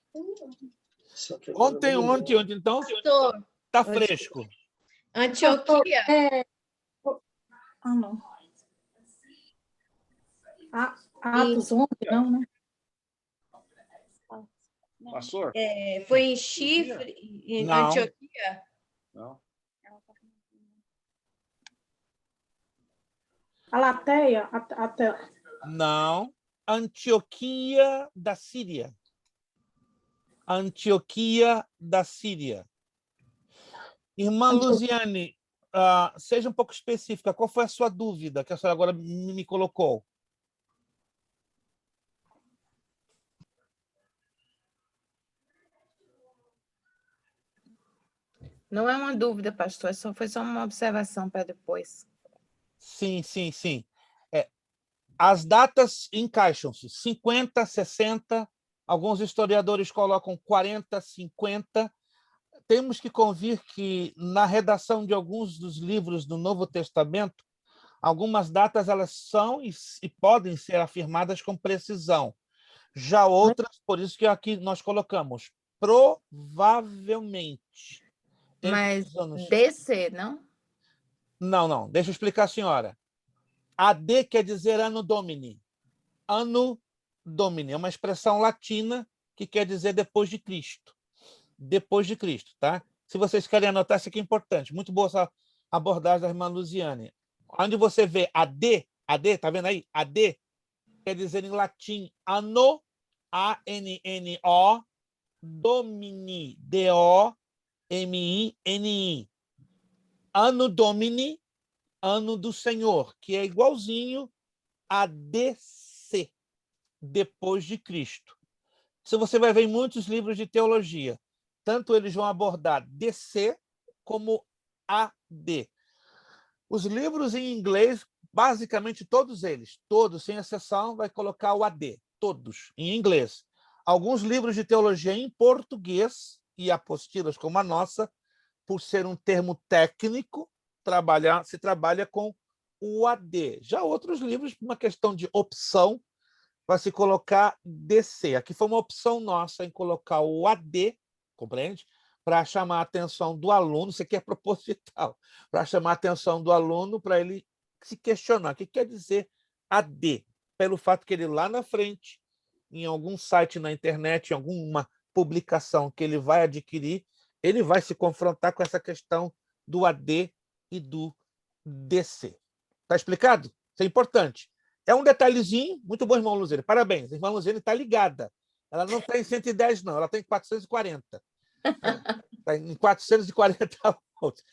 Só que agora eu não lembro. Ontem, então Pastor, tá fresco. Antioquia. Não. Atos 11, não, né? Pastor? Foi em Chifre, em Não. Antioquia? Não. Alateia, Não. Antioquia da Síria. Antioquia da Síria. Irmã Luziane, seja um pouco específica. Qual foi a sua dúvida que a senhora agora me colocou? Não é uma dúvida, pastor, foi só uma observação para depois. Sim. As datas encaixam-se. 50, 60, alguns historiadores colocam 40, 50. Temos que convir que, na redação de alguns dos livros do Novo Testamento, algumas datas elas são e podem ser afirmadas com precisão. Já outras, por isso que aqui nós colocamos, provavelmente. Mas DC, não? Não. Deixa eu explicar, senhora. AD quer dizer Anno Domini. Anno Domini é uma expressão latina que quer dizer depois de Cristo. Depois de Cristo, tá? Se vocês querem anotar, isso aqui é importante. Muito boa essa abordagem da irmã Luziane. Onde você vê AD, tá vendo aí? AD quer dizer em latim Anno, A-N-N-O, Domini, D-O-M-I-N-I. Anno Domini, ano do Senhor, que é igualzinho a DC, depois de Cristo. Isso você vai ver em muitos livros de teologia. Tanto eles vão abordar DC como AD. Os livros em inglês, basicamente todos eles, todos, sem exceção, vai colocar o AD, todos, em inglês. Alguns livros de teologia em português e apostilas como a nossa, por ser um termo técnico, se trabalha com o AD. Já outros livros, por uma questão de opção, vai se colocar DC. Aqui foi uma opção nossa em colocar o AD, compreende? Para chamar a atenção do aluno, isso aqui é proposital, para chamar a atenção do aluno, para ele se questionar o que quer dizer AD, pelo fato que ele lá na frente, em algum site na internet, em alguma publicação que ele vai adquirir, ele vai se confrontar com essa questão do AD e do DC. Está explicado? Isso é importante. É um detalhezinho, muito bom, irmão Luziane. Parabéns, a irmã Luziane está ligada. Ela não está em 110, não, ela está em 440. Está em 440 volts.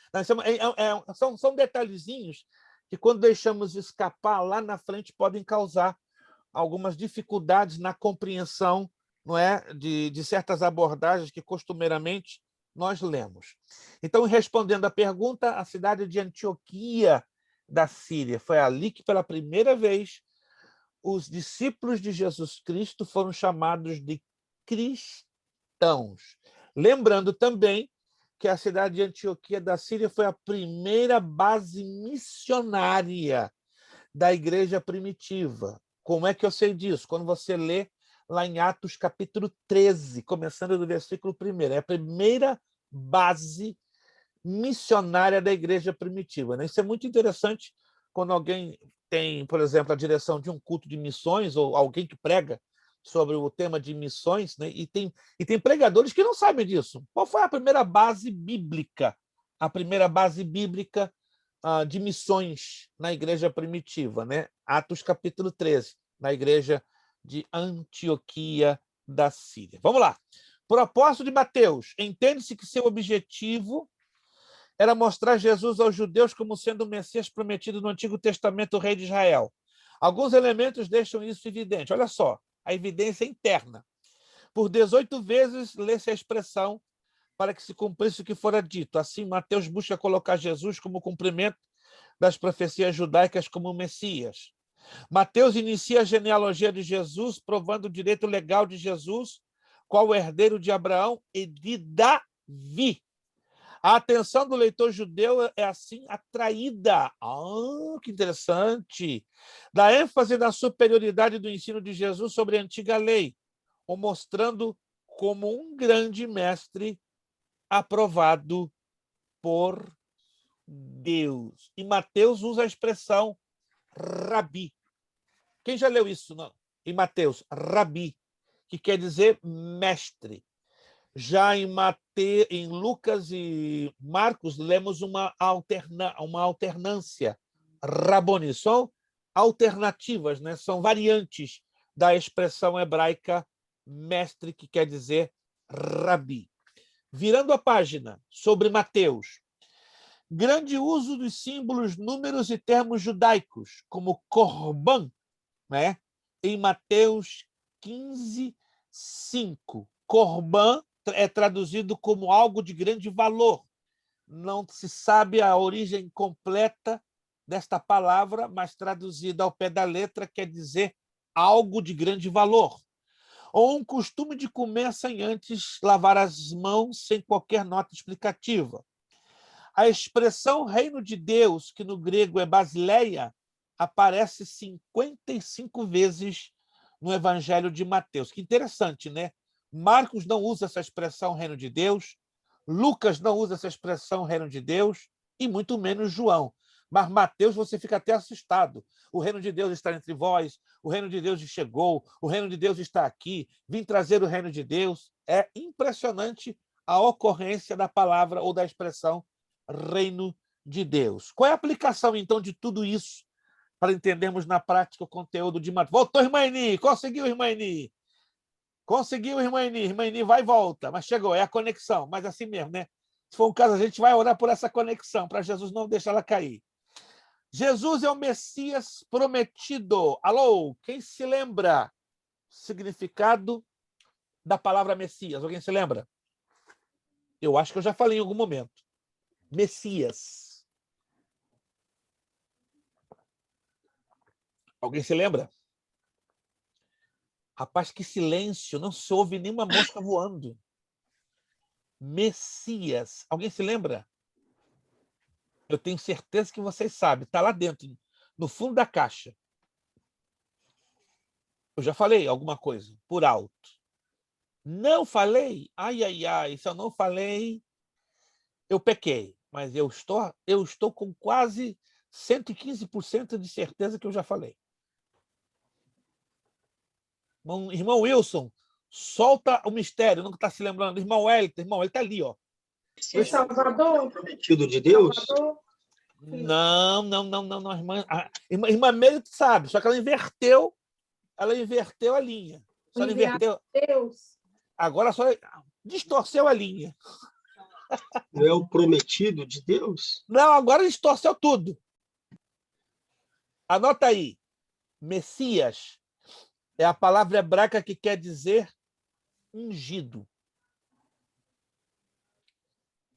São detalhezinhos que, quando deixamos escapar lá na frente, podem causar algumas dificuldades na compreensão, não é, de certas abordagens que costumeiramente nós lemos. Então, respondendo à pergunta, a cidade de Antioquia da Síria foi ali que, pela primeira vez, os discípulos de Jesus Cristo foram chamados de cristãos. Lembrando também que a cidade de Antioquia da Síria foi a primeira base missionária da igreja primitiva. Como é que eu sei disso? Quando você lê lá em Atos capítulo 13, começando do versículo 1. É a primeira base missionária da igreja primitiva. Né? Isso é muito interessante quando alguém tem, por exemplo, a direção de um culto de missões ou alguém que prega sobre o tema de missões, né? E tem pregadores que não sabem disso. Qual foi a primeira base bíblica? A primeira base bíblica de missões na igreja primitiva, né? Atos capítulo 13, na igreja de Antioquia da Síria. Vamos lá. Propósito de Mateus. Entende-se que seu objetivo era mostrar Jesus aos judeus como sendo o Messias prometido no Antigo Testamento, o rei de Israel. Alguns elementos deixam isso evidente. Olha só, a evidência interna. Por 18 vezes lê-se a expressão para que se cumprisse o que fora dito. Assim, Mateus busca colocar Jesus como cumprimento das profecias judaicas como Messias. Mateus inicia a genealogia de Jesus, provando o direito legal de Jesus, qual o herdeiro de Abraão e de Davi. A atenção do leitor judeu é assim atraída. Que interessante! Da ênfase na superioridade do ensino de Jesus sobre a antiga lei, o mostrando como um grande mestre aprovado por Deus. E Mateus usa a expressão rabi. Quem já leu isso em Mateus? Rabi, que quer dizer mestre. Já em Lucas e Marcos, lemos uma alternância. Raboni. São alternativas, né? São variantes da expressão hebraica mestre, que quer dizer rabi. Virando a página sobre Mateus, grande uso dos símbolos, números e termos judaicos, como korban, né? Em Mateus 15, 5. Korban é traduzido como algo de grande valor. Não se sabe a origem completa desta palavra, mas traduzida ao pé da letra quer dizer algo de grande valor. Ou um costume de comer sem antes lavar as mãos, sem qualquer nota explicativa. A expressão reino de Deus, que no grego é basileia, aparece 55 vezes no Evangelho de Mateus. Que interessante, né? Marcos não usa essa expressão reino de Deus, Lucas não usa essa expressão reino de Deus, e muito menos João. Mas Mateus, você fica até assustado. O reino de Deus está entre vós, o reino de Deus chegou, o reino de Deus está aqui, vim trazer o reino de Deus. É impressionante a ocorrência da palavra ou da expressão reino de Deus. Qual é a aplicação, então, de tudo isso para entendermos na prática o conteúdo de Mateus? Voltou, irmã Eni! Conseguiu, irmã Eni! Conseguiu, irmã Eni! Irmã Eni vai e volta, mas chegou, é a conexão, mas assim mesmo, né? Se for um caso, a gente vai orar por essa conexão, para Jesus não deixar ela cair. Jesus é o Messias prometido. Alô, quem se lembra o significado da palavra Messias? Alguém se lembra? Eu acho que eu já falei em algum momento. Messias. Alguém se lembra? Rapaz, que silêncio, não se ouve nenhuma mosca voando. Messias. Alguém se lembra? Eu tenho certeza que vocês sabem. Está lá dentro, no fundo da caixa. Eu já falei alguma coisa, por alto. Não falei? Ai, ai, ai. Se eu não falei, eu pequei. Mas eu estou com quase 115% de certeza que eu já falei. Irmão Wilson, solta o mistério, não está se lembrando. Irmão Wellington, irmão, ele está ali, ó. O Salvador, prometido de Deus? Salvador. Não. Irmã Meire sabe, só que ela inverteu a linha. Só ela inverteu. Deus. Agora só distorceu a linha. Não é o prometido de Deus? Não, agora distorceu tudo. Anota aí. Messias é a palavra hebraica que quer dizer ungido.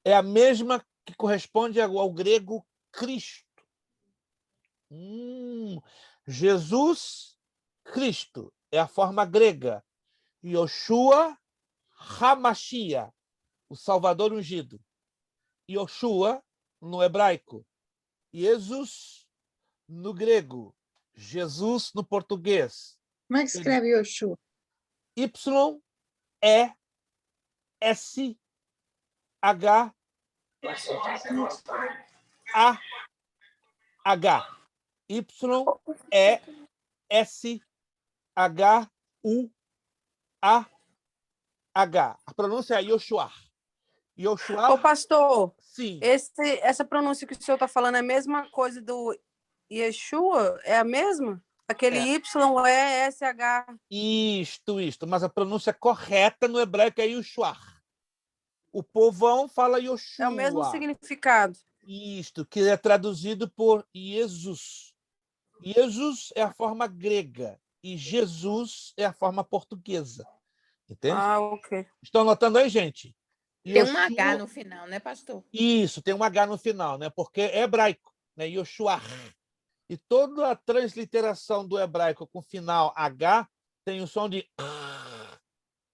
É a mesma que corresponde ao grego Cristo. Jesus, Cristo, é a forma grega. Yoshua HaMashiach, o Salvador ungido. Yoshua, no hebraico. Jesus, no grego. Jesus, no português. Como é que escreve Yoshua? Y-E-S-H-U-A-H. Y-E-S-H-U-A-H. A pronúncia é Yoshua. Ô, pastor, sim. Essa pronúncia que o senhor está falando é a mesma coisa do Yeshua? É a mesma? Aquele Y-E-S-H. Isto. Mas a pronúncia correta no hebraico é Yoshua. O povão fala Yoshua. É o mesmo significado. Isto, que é traduzido por Jesus. Jesus é a forma grega e Jesus é a forma portuguesa. Entende? Ok. Estão anotando aí, gente? Tem um H no final, né, pastor? Isso, tem um H no final, né? Porque é hebraico, né? Yoshua. E toda a transliteração do hebraico com final H tem o som de...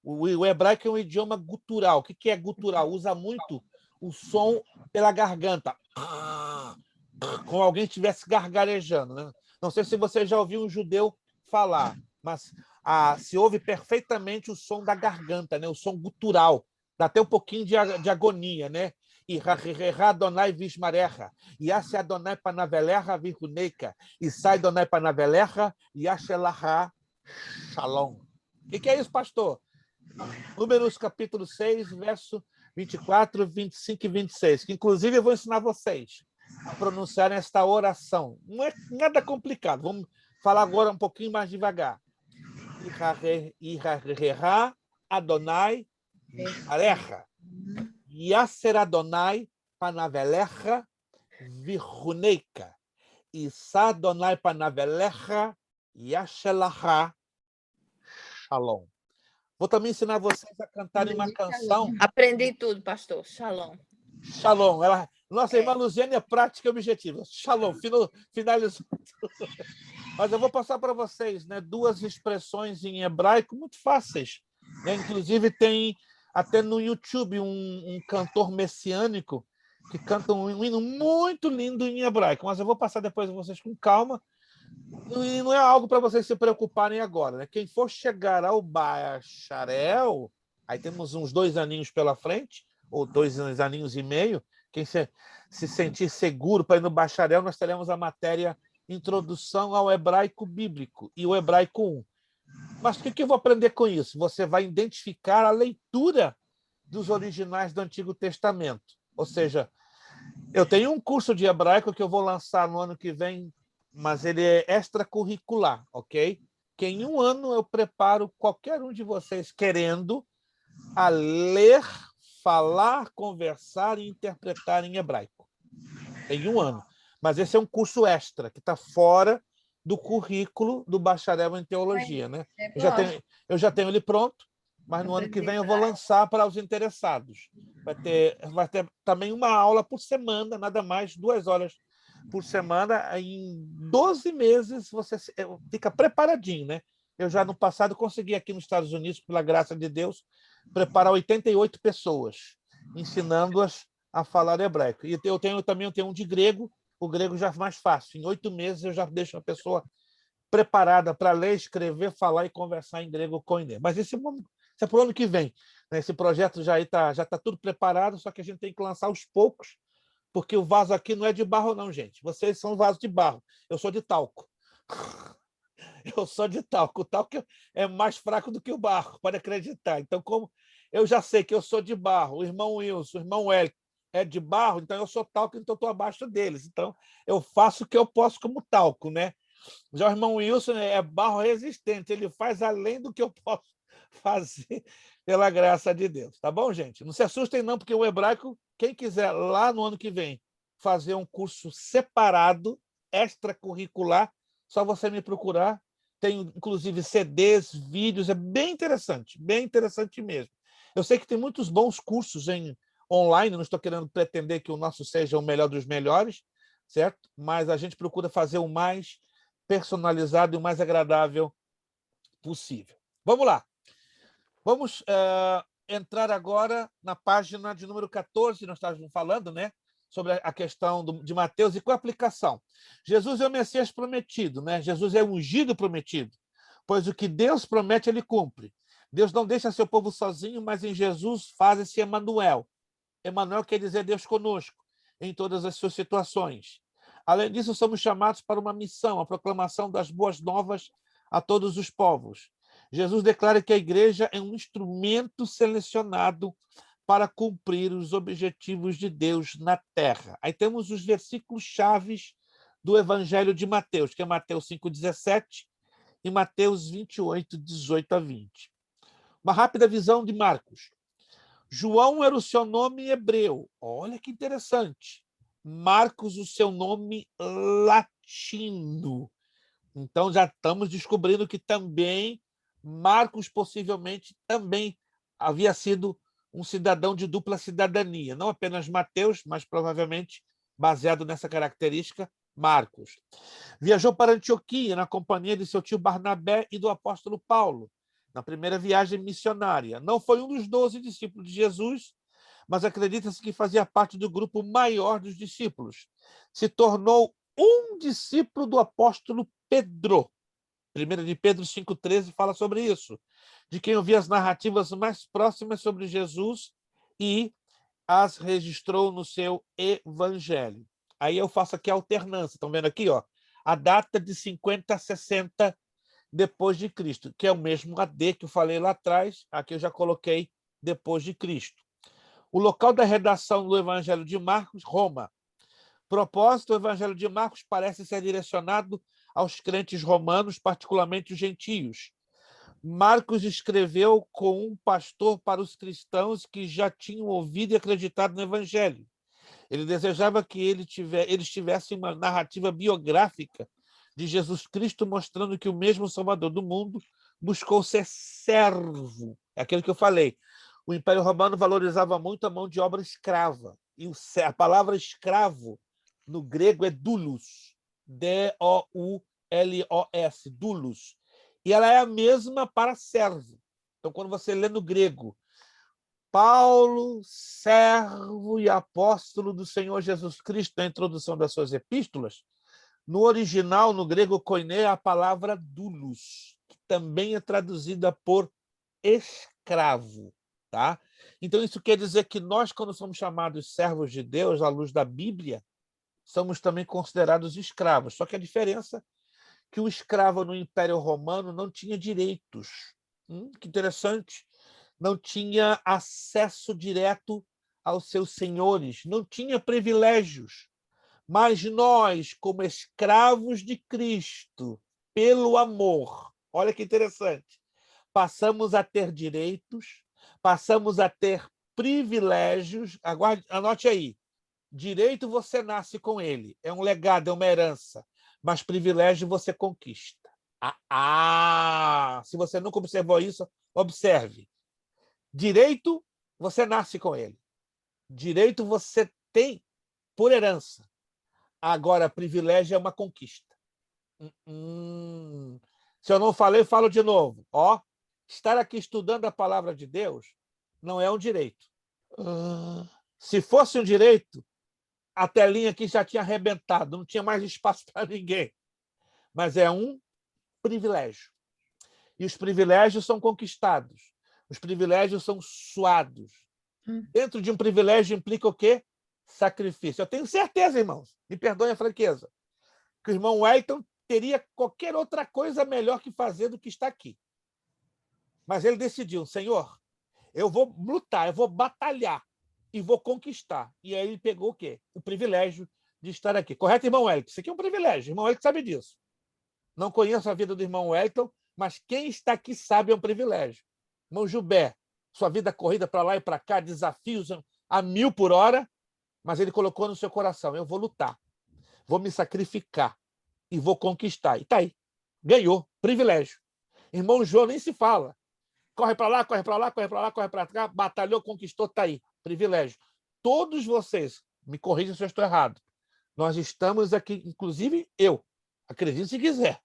O hebraico é um idioma gutural. O que é gutural? Usa muito o som pela garganta, como alguém estivesse gargarejando, né? Não sei se você já ouviu um judeu falar, mas se ouve perfeitamente o som da garganta, né? O som gutural, dá até um pouquinho de agonia, né? E Adonai Vismarecha, e Ashe Adonai Panavelecha Vihuneika, e sai Adonai Panavelecha, e Ashelaha Shalom. O que é isso, pastor? Números capítulo 6, verso 24, 25 e 26, que inclusive eu vou ensinar vocês a pronunciar esta oração. Não é nada complicado. Vamos falar agora um pouquinho mais devagar. Ihareha Adonai Arecha. Yaser Adonai Panavelecha Vihuneika. Isa Adonai Panavelecha Yashelaha Shalom. Vou também ensinar vocês a cantarem uma canção. Aprendi tudo, pastor. Shalom. Shalom. Nossa irmã Luziane é prática e objetiva. Shalom. Finalizou. Mas eu vou passar para vocês, né, duas expressões em hebraico muito fáceis. Né? Inclusive, tem até no YouTube um cantor messiânico que canta um hino muito lindo em hebraico. Mas eu vou passar depois a vocês com calma. E não é algo para vocês se preocuparem agora. Né? Quem for chegar ao bacharel, aí temos uns 2 aninhos pela frente, ou 2 aninhos e meio. Quem se sentir seguro para ir no bacharel, nós teremos a matéria Introdução ao Hebraico Bíblico e o Hebraico 1. Mas o que eu vou aprender com isso? Você vai identificar a leitura dos originais do Antigo Testamento. Ou seja, eu tenho um curso de hebraico que eu vou lançar no ano que vem, mas ele é extracurricular, ok? Que em 1 ano eu preparo qualquer um de vocês querendo a ler, falar, conversar e interpretar em hebraico. Em 1 ano. Mas esse é um curso extra, que está fora do currículo do bacharel em teologia. Né? Eu já tenho ele pronto, mas no ano que vem eu vou lançar para os interessados. Vai ter também uma aula por semana, nada mais, 2 horas por semana. Em 12 meses você fica preparadinho. Né? Eu já no passado consegui aqui nos Estados Unidos, pela graça de Deus, preparar 88 pessoas, ensinando-as a falar hebraico. E eu tenho um de grego. O grego já é mais fácil. Em 8 meses eu já deixo a pessoa preparada para ler, escrever, falar e conversar em grego com ele. Mas isso é para o ano que vem. Esse projeto já está tudo preparado, só que a gente tem que lançar aos poucos, porque o vaso aqui não é de barro, não, gente. Vocês são vaso de barro. Eu sou de talco. Eu sou de talco. O talco é mais fraco do que o barro, pode acreditar. Então, como eu já sei que eu sou de barro, o irmão Wilson, o irmão Hélio, é de barro, então eu sou talco, então eu estou abaixo deles. Então, eu faço o que eu posso como talco, né? Já o irmão Wilson é barro resistente, ele faz além do que eu posso fazer, pela graça de Deus. Tá bom, gente? Não se assustem, não, porque o hebraico, quem quiser lá no ano que vem fazer um curso separado, extracurricular, só você me procurar. Tem, inclusive, CDs, vídeos, é bem interessante mesmo. Eu sei que tem muitos bons cursos online, não estou querendo pretender que o nosso seja o melhor dos melhores, certo? Mas a gente procura fazer o mais personalizado e o mais agradável possível. Vamos lá. Vamos entrar agora na página de número 14, nós estávamos falando, né? Sobre a questão de Mateus e com a aplicação. Jesus é o Messias prometido, né? Jesus é o ungido prometido, pois o que Deus promete, ele cumpre. Deus não deixa seu povo sozinho, mas em Jesus faz-se Emanuel. Emanuel quer dizer Deus conosco, em todas as suas situações. Além disso, somos chamados para uma missão, a proclamação das boas novas a todos os povos. Jesus declara que a igreja é um instrumento selecionado para cumprir os objetivos de Deus na terra. Aí temos os versículos chaves do Evangelho de Mateus, que é Mateus 5,17 e Mateus 28, 18 a 20. Uma rápida visão de Marcos. João era o seu nome hebreu. Olha que interessante. Marcos, o seu nome latino. Então, já estamos descobrindo que também Marcos possivelmente também havia sido um cidadão de dupla cidadania. Não apenas Mateus, mas provavelmente, baseado nessa característica, Marcos. Viajou para Antioquia na companhia de seu tio Barnabé e do apóstolo Paulo, na primeira viagem missionária. Não foi um dos 12 discípulos de Jesus, mas acredita-se que fazia parte do grupo maior dos discípulos. Se tornou um discípulo do apóstolo Pedro. 1 de Pedro 5,13 fala sobre isso, de quem ouvia as narrativas mais próximas sobre Jesus e as registrou no seu evangelho. Aí eu faço aqui a alternância, estão vendo aqui, ó, a data de 50 a 60 depois de Cristo, que é o mesmo AD que eu falei lá atrás, aqui eu já coloquei depois de Cristo. O local da redação do Evangelho de Marcos, Roma. Propósito, o Evangelho de Marcos parece ser direcionado aos crentes romanos, particularmente os gentios. Marcos escreveu com um pastor para os cristãos que já tinham ouvido e acreditado no Evangelho. Ele desejava que eles tivessem uma narrativa biográfica de Jesus Cristo, mostrando que o mesmo Salvador do mundo buscou ser servo. É aquilo que eu falei. O Império Romano valorizava muito a mão de obra escrava. E a palavra escravo, no grego, é doulos. D-O-U-L-O-S, doulos. E ela é a mesma para servo. Então, quando você lê no grego, Paulo, servo e apóstolo do Senhor Jesus Cristo, na introdução das suas epístolas, no original, no grego koiné, a palavra doulos, que também é traduzida por escravo. Tá? Então, isso quer dizer que nós, quando somos chamados servos de Deus, à luz da Bíblia, somos também considerados escravos. Só que a diferença é que o escravo no Império Romano não tinha direitos. Que interessante. Não tinha acesso direto aos seus senhores, não tinha privilégios. Mas nós, como escravos de Cristo, pelo amor, olha que interessante, passamos a ter direitos, passamos a ter privilégios. Anote aí, direito você nasce com ele, é um legado, é uma herança, mas privilégio você conquista. Se você nunca observou isso, observe. Direito, você nasce com ele. Direito você tem por herança. Agora, privilégio é uma conquista. Se eu não falei, falo de novo. Estar aqui estudando a palavra de Deus não é um direito. Se fosse um direito, a telinha aqui já tinha arrebentado, não tinha mais espaço para ninguém. Mas é um privilégio. E os privilégios são conquistados. Os privilégios são suados. Dentro de um privilégio implica o quê? Sacrifício. Eu tenho certeza, irmãos, me perdoem a franqueza, que o irmão Wellington teria qualquer outra coisa melhor que fazer do que estar aqui. Mas ele decidiu, Senhor, eu vou lutar, eu vou batalhar e vou conquistar. E aí ele pegou o quê? O privilégio de estar aqui. Correto, irmão Wellington? Isso aqui é um privilégio. O irmão Wellington sabe disso. Não conheço a vida do irmão Wellington, mas quem está aqui sabe é um privilégio. Irmão Gilbert, sua vida corrida para lá e para cá, desafios a 1000 por hora, mas ele colocou no seu coração, eu vou lutar, vou me sacrificar e vou conquistar. E está aí, ganhou, privilégio. Irmão João nem se fala. Corre para lá, corre para lá, corre para lá, corre para cá, batalhou, conquistou, está aí, privilégio. Todos vocês, me corrijam se eu estou errado, nós estamos aqui, inclusive eu, acredite se quiser.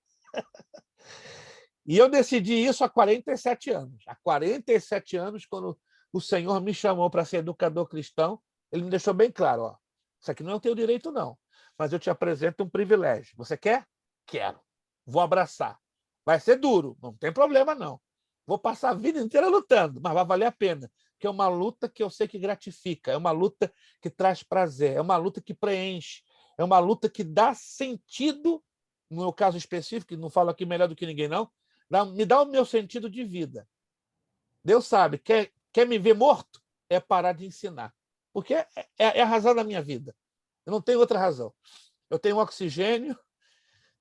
E eu decidi isso há 47 anos. Há 47 anos, quando o Senhor me chamou para ser educador cristão, ele me deixou bem claro, isso aqui não é o teu direito, não, mas eu te apresento um privilégio. Você quer? Quero. Vou abraçar. Vai ser duro, não tem problema, não. Vou passar a vida inteira lutando, mas vai valer a pena, porque é uma luta que eu sei que gratifica, é uma luta que traz prazer, é uma luta que preenche, é uma luta que dá sentido, no meu caso específico, não falo aqui melhor do que ninguém, não, me dá o meu sentido de vida. Deus sabe, quer me ver morto? É parar de ensinar. Porque é a razão da minha vida. Eu não tenho outra razão. Eu tenho oxigênio,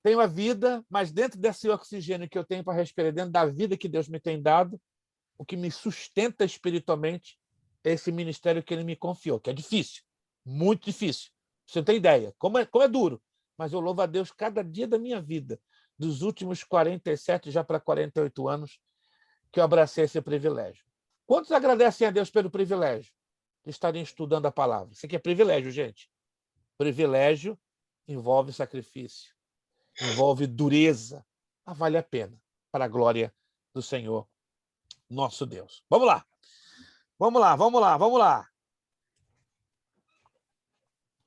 tenho a vida, mas dentro desse oxigênio que eu tenho para respirar, dentro da vida que Deus me tem dado, o que me sustenta espiritualmente é esse ministério que Ele me confiou, que é difícil, muito difícil. Você não tem ideia, como é duro. Mas eu louvo a Deus cada dia da minha vida, dos últimos 47, já para 48 anos, que eu abracei esse privilégio. Quantos agradecem a Deus pelo privilégio de estarem estudando a palavra? Isso aqui é privilégio, gente. Privilégio envolve sacrifício, envolve dureza, mas vale a pena para a glória do Senhor, nosso Deus. Vamos lá.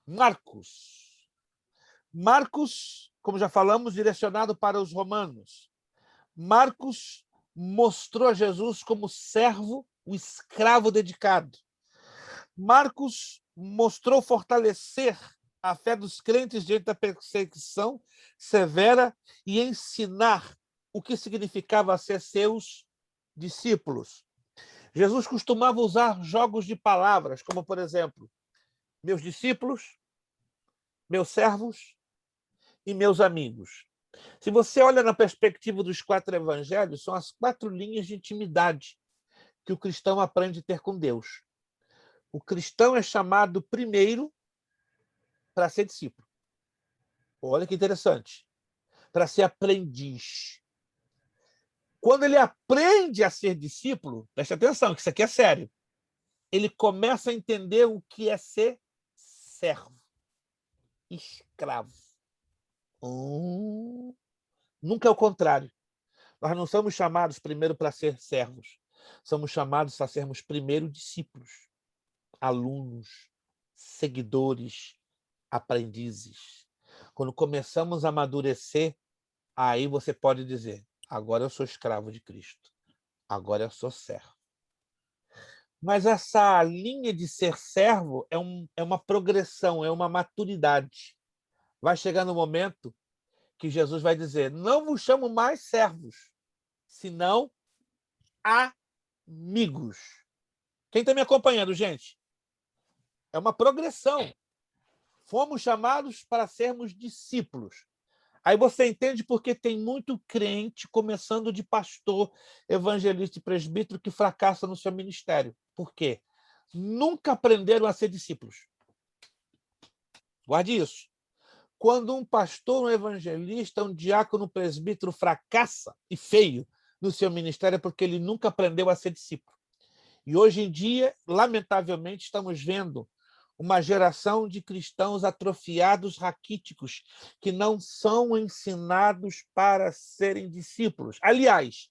Marcos. Marcos, como já falamos, direcionado para os romanos. Marcos mostrou a Jesus como servo, o escravo dedicado. Marcos mostrou fortalecer a fé dos crentes diante da perseguição severa e ensinar o que significava ser seus discípulos. Jesus costumava usar jogos de palavras, como, por exemplo, meus discípulos, meus servos e meus amigos. Se você olha na perspectiva dos 4 evangelhos, são as 4 linhas de intimidade que o cristão aprende a ter com Deus. O cristão é chamado primeiro para ser discípulo. Olha que interessante. Para ser aprendiz. Quando ele aprende a ser discípulo, preste atenção, que isso aqui é sério, ele começa a entender o que é ser servo, escravo. Nunca é o contrário. Nós não somos chamados primeiro para ser servos. Somos chamados a sermos primeiro discípulos, alunos, seguidores, aprendizes. Quando começamos a amadurecer, aí você pode dizer, agora eu sou escravo de Cristo. Agora eu sou servo. Mas essa linha de ser servo é uma progressão, é uma maturidade. Vai chegar no momento que Jesus vai dizer, não vos chamo mais servos, senão amigos. Quem está me acompanhando, gente? É uma progressão. Fomos chamados para sermos discípulos. Aí você entende porque tem muito crente, começando de pastor, evangelista e presbítero, que fracassa no seu ministério. Por quê? Nunca aprenderam a ser discípulos. Guarde isso. Quando um pastor, um evangelista, um diácono, um presbítero fracassa, e feio, no seu ministério, é porque ele nunca aprendeu a ser discípulo. E hoje em dia, lamentavelmente, estamos vendo uma geração de cristãos atrofiados, raquíticos, que não são ensinados para serem discípulos. Aliás,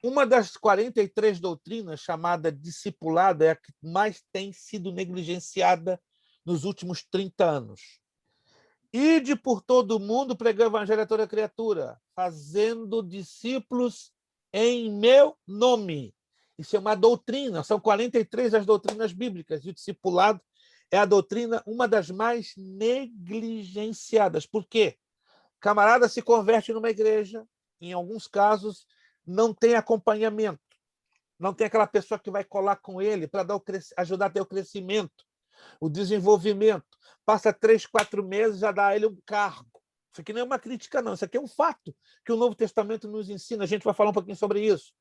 uma das 43 doutrinas, chamada discipulado, é a que mais tem sido negligenciada nos últimos 30 anos. Ide por todo o mundo, pregar o evangelho a toda criatura, fazendo discípulos em meu nome. Isso é uma doutrina, são 43 as doutrinas bíblicas, e o discipulado é a doutrina, uma das mais negligenciadas. Por quê? O camarada se converte numa igreja, em alguns casos, não tem acompanhamento, não tem aquela pessoa que vai colar com ele para ajudar a ter o crescimento, o desenvolvimento. Passa 3, 4 meses, já dá a ele um cargo. Isso aqui não é uma crítica, não. Isso aqui é um fato que o Novo Testamento nos ensina. A gente vai falar um pouquinho sobre isso.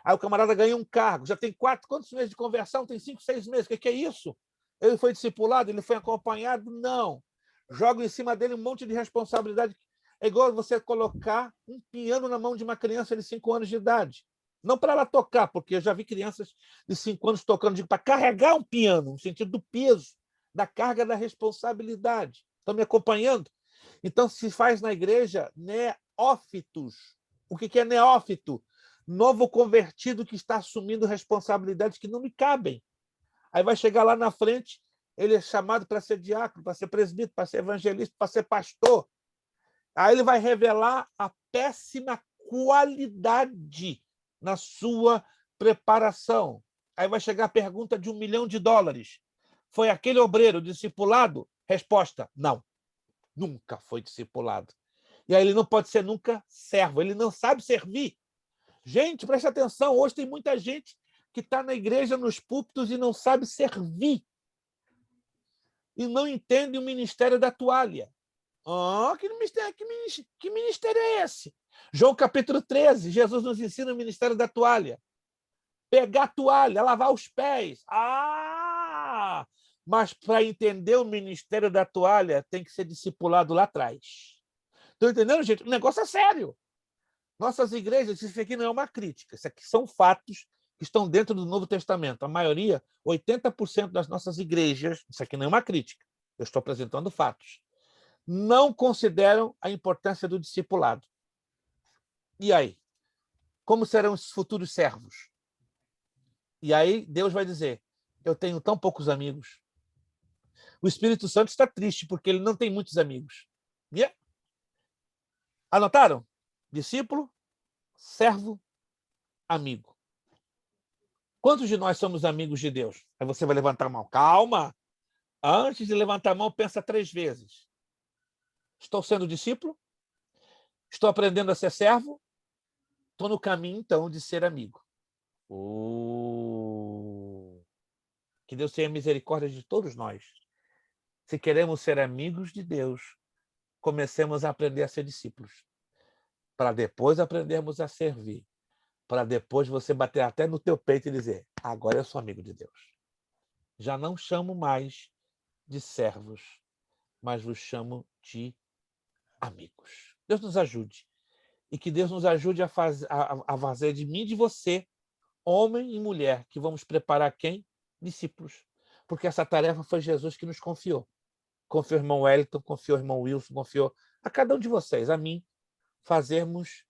Aí o camarada ganha um cargo. Já tem quantos meses de conversão? Tem 5, 6 meses. O que é isso? Ele foi discipulado? Ele foi acompanhado? Não. Joga em cima dele um monte de responsabilidade. É igual você colocar um piano na mão de uma criança de 5 anos de idade. Não para ela tocar, porque eu já vi crianças de 5 anos tocando, para carregar um piano, no sentido do peso, da carga da responsabilidade. Estão me acompanhando? Então, se faz na igreja neófitos. O que é neófito? Novo convertido que está assumindo responsabilidades que não lhe cabem. Aí vai chegar lá na frente, ele é chamado para ser diácono, para ser presbítero, para ser evangelista, para ser pastor. Aí ele vai revelar a péssima qualidade na sua preparação. Aí vai chegar a pergunta de $1 milhão. Foi aquele obreiro discipulado? Resposta, não. Nunca foi discipulado. E aí ele não pode ser nunca servo, ele não sabe servir. Gente, preste atenção, hoje tem muita gente que está na igreja, nos púlpitos, e não sabe servir. E não entende o ministério da toalha. Que ministério é esse? João capítulo 13, Jesus nos ensina o ministério da toalha. Pegar a toalha, lavar os pés. Mas para entender o ministério da toalha, tem que ser discipulado lá atrás. Estão entendendo, gente? O negócio é sério. Nossas igrejas, isso aqui não é uma crítica, isso aqui são fatos que estão dentro do Novo Testamento. A maioria, 80% das nossas igrejas, isso aqui não é uma crítica, eu estou apresentando fatos, não consideram a importância do discipulado. E aí? Como serão os futuros servos? E aí Deus vai dizer, eu tenho tão poucos amigos. O Espírito Santo está triste, porque ele não tem muitos amigos. Yeah. Anotaram? Discípulo, servo, amigo. Quantos de nós somos amigos de Deus? Aí você vai levantar a mão. Calma! Antes de levantar a mão, pensa 3 vezes. Estou sendo discípulo? Estou aprendendo a ser servo? Estou no caminho, então, de ser amigo. Que Deus tenha misericórdia de todos nós. Se queremos ser amigos de Deus, comecemos a aprender a ser discípulos. Para depois aprendermos a servir. Para depois você bater até no teu peito e dizer, agora eu sou amigo de Deus. Já não chamo mais de servos, mas vos chamo de amigos. Deus nos ajude. E que Deus nos ajude a fazer de mim e de você, homem e mulher, que vamos preparar quem? Discípulos. Porque essa tarefa foi Jesus que nos confiou. Confiou o irmão Wellington, confiou o irmão Wilson, confiou a cada um de vocês, a mim, fazermos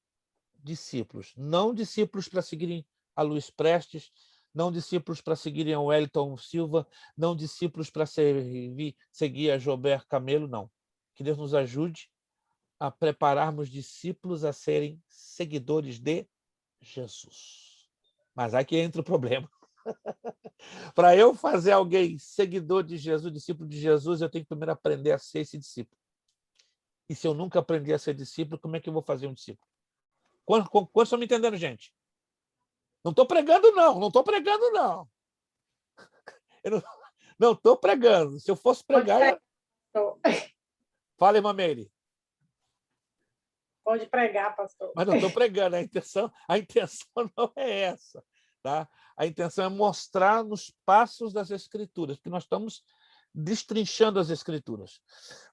discípulos. Não discípulos para seguirem a Luiz Prestes, não discípulos para seguirem a Wellington Silva, não discípulos para seguir a Jober Camelo, não. Que Deus nos ajude a prepararmos discípulos a serem seguidores de Jesus. Mas aqui entra o problema. Para eu fazer alguém seguidor de Jesus, discípulo de Jesus, eu tenho que primeiro aprender a ser esse discípulo. E se eu nunca aprender a ser discípulo, como é que eu vou fazer um discípulo? Quantos estão me entendendo, gente? Não estou pregando, não. Não estou pregando, não. Eu não estou pregando. Se eu fosse pregar... Fala, irmã Meire. Pode pregar, pastor. Mas não estou pregando. A intenção não é essa. Tá? A intenção é mostrar nos passos das Escrituras, porque nós estamos destrinchando as Escrituras.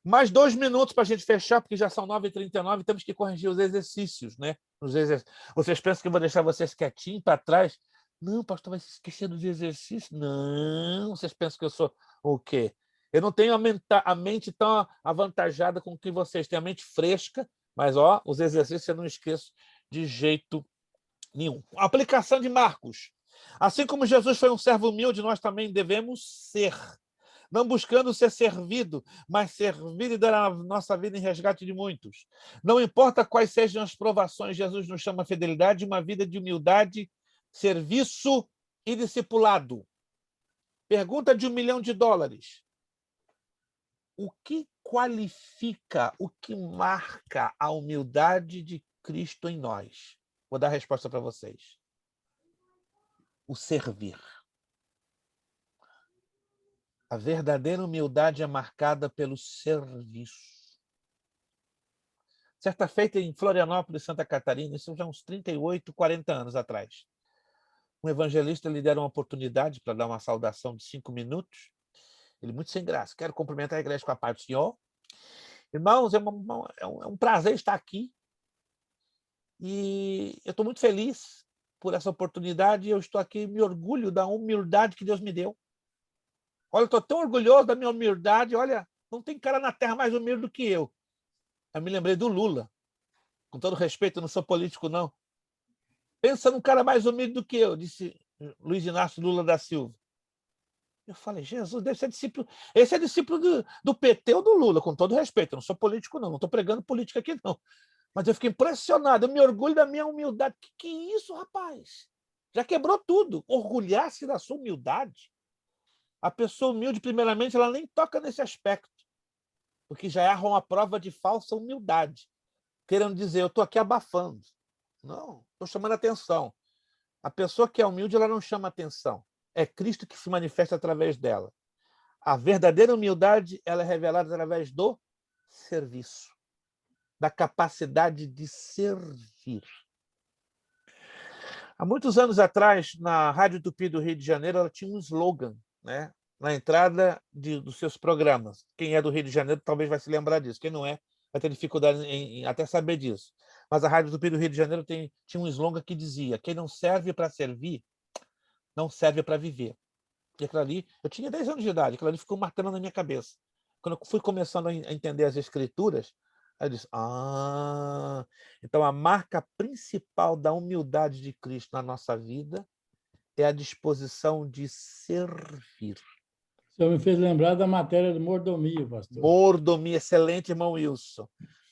Mais 2 minutos para a gente fechar, porque já são 9h39, temos que corrigir os exercícios, né? Vocês pensam que eu vou deixar vocês quietinhos para trás? Não, pastor, vai se esquecer dos exercícios? Não, vocês pensam que eu sou o quê? Eu não tenho a mente tão avantajada com que vocês têm, a mente fresca, mas os exercícios eu não esqueço de jeito nenhum. Aplicação de Marcos. Assim como Jesus foi um servo humilde, nós também devemos ser. Não buscando ser servido, mas servir e dar a nossa vida em resgate de muitos. Não importa quais sejam as provações, Jesus nos chama a fidelidade, uma vida de humildade, serviço e discipulado. Pergunta de $1 milhão. O que qualifica, o que marca a humildade de Cristo em nós? Vou dar a resposta para vocês. O servir. A verdadeira humildade é marcada pelo serviço. Certa feita em Florianópolis, Santa Catarina, isso já uns 38, 40 anos atrás, um evangelista lhe deram uma oportunidade para dar uma saudação de 5 minutos. Ele, muito sem graça, quero cumprimentar a igreja com a paz do Senhor. Irmãos, é um prazer estar aqui. E eu estou muito feliz por essa oportunidade. Eu estou aqui, me orgulho da humildade que Deus me deu. Olha, eu estou tão orgulhoso da minha humildade. Olha, não tem cara na terra mais humilde do que eu. Eu me lembrei do Lula. Com todo respeito, eu não sou político, não. Pensa num cara mais humilde do que eu, disse Luiz Inácio Lula da Silva. Eu falei, Jesus, deve ser discípulo. Esse é discípulo do PT ou do Lula, com todo respeito. Eu não sou político, não. Não estou pregando política aqui, não. Mas eu fiquei impressionado. Eu me orgulho da minha humildade. Que é isso, rapaz? Já quebrou tudo. Orgulhar-se da sua humildade. A pessoa humilde, primeiramente, ela nem toca nesse aspecto, porque já é uma prova de falsa humildade, querendo dizer, eu estou aqui abafando. Não, estou chamando atenção. A pessoa que é humilde, ela não chama atenção. É Cristo que se manifesta através dela. A verdadeira humildade, ela é revelada através do serviço, da capacidade de servir. Há muitos anos atrás, na Rádio Tupi do Rio de Janeiro, ela tinha um slogan, né, na entrada dos seus programas. Quem é do Rio de Janeiro talvez vai se lembrar disso. Quem não é, vai ter dificuldade em até saber disso. Mas a Rádio Tupi do Rio de Janeiro tinha um slogan que dizia: quem não serve para servir, não serve para viver. E aquilo ali, eu tinha 10 anos de idade, aquilo ali ficou marcando na minha cabeça. Quando eu fui começando a entender as Escrituras, eu disse, então a marca principal da humildade de Cristo na nossa vida é a disposição de servir. O senhor me fez lembrar da matéria do mordomia, pastor. Mordomia, excelente, irmão Wilson.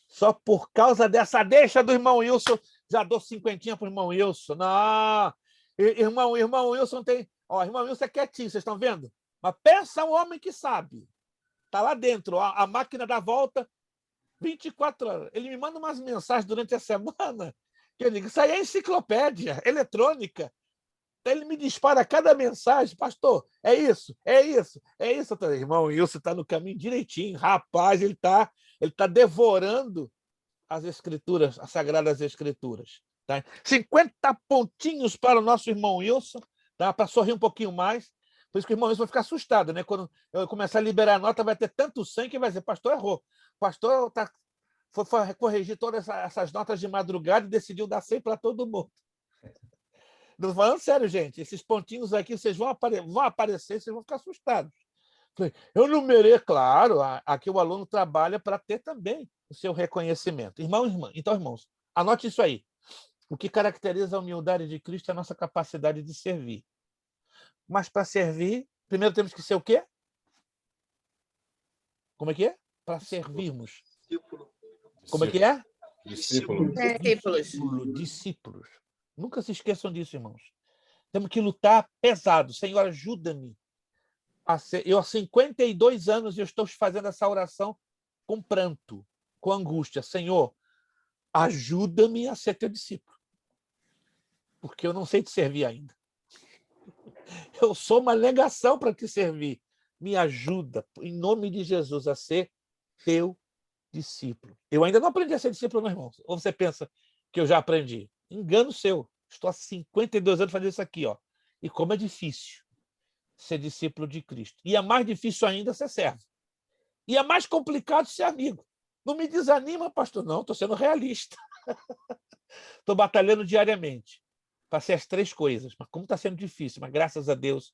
Só por causa dessa deixa do irmão Wilson, já dou 50 para o irmão Wilson. Não, irmão Wilson tem... Ó, irmão Wilson é quietinho, vocês estão vendo? Mas pensa um homem que sabe. Está lá dentro, ó, a máquina dá volta 24 horas. Ele me manda umas mensagens durante a semana que eu digo, isso aí é enciclopédia eletrônica. Ele me dispara cada mensagem, pastor, é isso, é isso, é isso. Irmão Wilson está no caminho direitinho, rapaz, ele tá devorando as escrituras, as sagradas escrituras. Tá? 50 pontinhos para o nosso irmão Wilson, tá? Para sorrir um pouquinho mais. Por isso que o irmão Wilson vai ficar assustado, né? Quando eu começar a liberar a nota, vai ter tanto 100 que vai dizer, pastor errou. Pastor foi corrigir todas essas notas de madrugada e decidiu dar 100 para todo mundo. Não falando sério, gente. Esses pontinhos aqui, vocês vão aparecer, vocês vão ficar assustados. Eu numerei, claro, aqui o aluno trabalha para ter também o seu reconhecimento. Então, irmãos, anote isso aí. O que caracteriza a humildade de Cristo é a nossa capacidade de servir. Mas para servir, primeiro temos que ser o quê? Como é que é? Para servirmos. Como é que é? Discípulo. Discípulos. Nunca se esqueçam disso, irmãos. Temos que lutar pesado. Senhor, ajuda-me. Eu há 52 anos eu estou fazendo essa oração com pranto, com angústia. Senhor, ajuda-me a ser teu discípulo. Porque eu não sei te servir ainda. Eu sou uma negação para te servir. Me ajuda, em nome de Jesus, a ser teu discípulo. Eu ainda não aprendi a ser discípulo, meus irmãos. Ou você pensa que eu já aprendi? Engano seu. Estou há 52 anos fazendo isso aqui, ó. E como é difícil ser discípulo de Cristo. E é mais difícil ainda ser servo. E é mais complicado ser amigo. Não me desanima, pastor. Não, estou sendo realista. Estou batalhando diariamente para ser as três coisas. Mas como está sendo difícil, mas graças a Deus